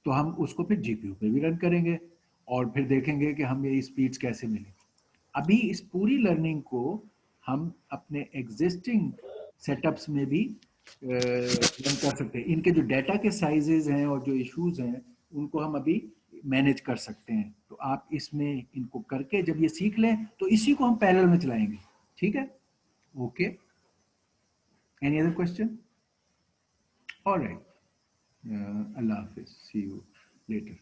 तो हम उसको फिर जीपीयू पे भी रन करेंगे और फिर देखेंगे कि हम ये स्पीड्स कैसे मिले। अभी इस पूरी लर्निंग को हम अपने एग्जिस्टिंग सेटअप्स में भी रन कर सकते हैं। इनके जो डाटा के साइजेस हैं और जो इश्यूज हैं उनको हम अभी मैनेज कर सकते हैं। तो आप इसमें इनको करके जब ये सीख लें तो इसी को हम पैरेलल में चलाएंगे, ठीक है। Okay, any other question? Alright, अल्लाह हाफिज, सी यू लेटर।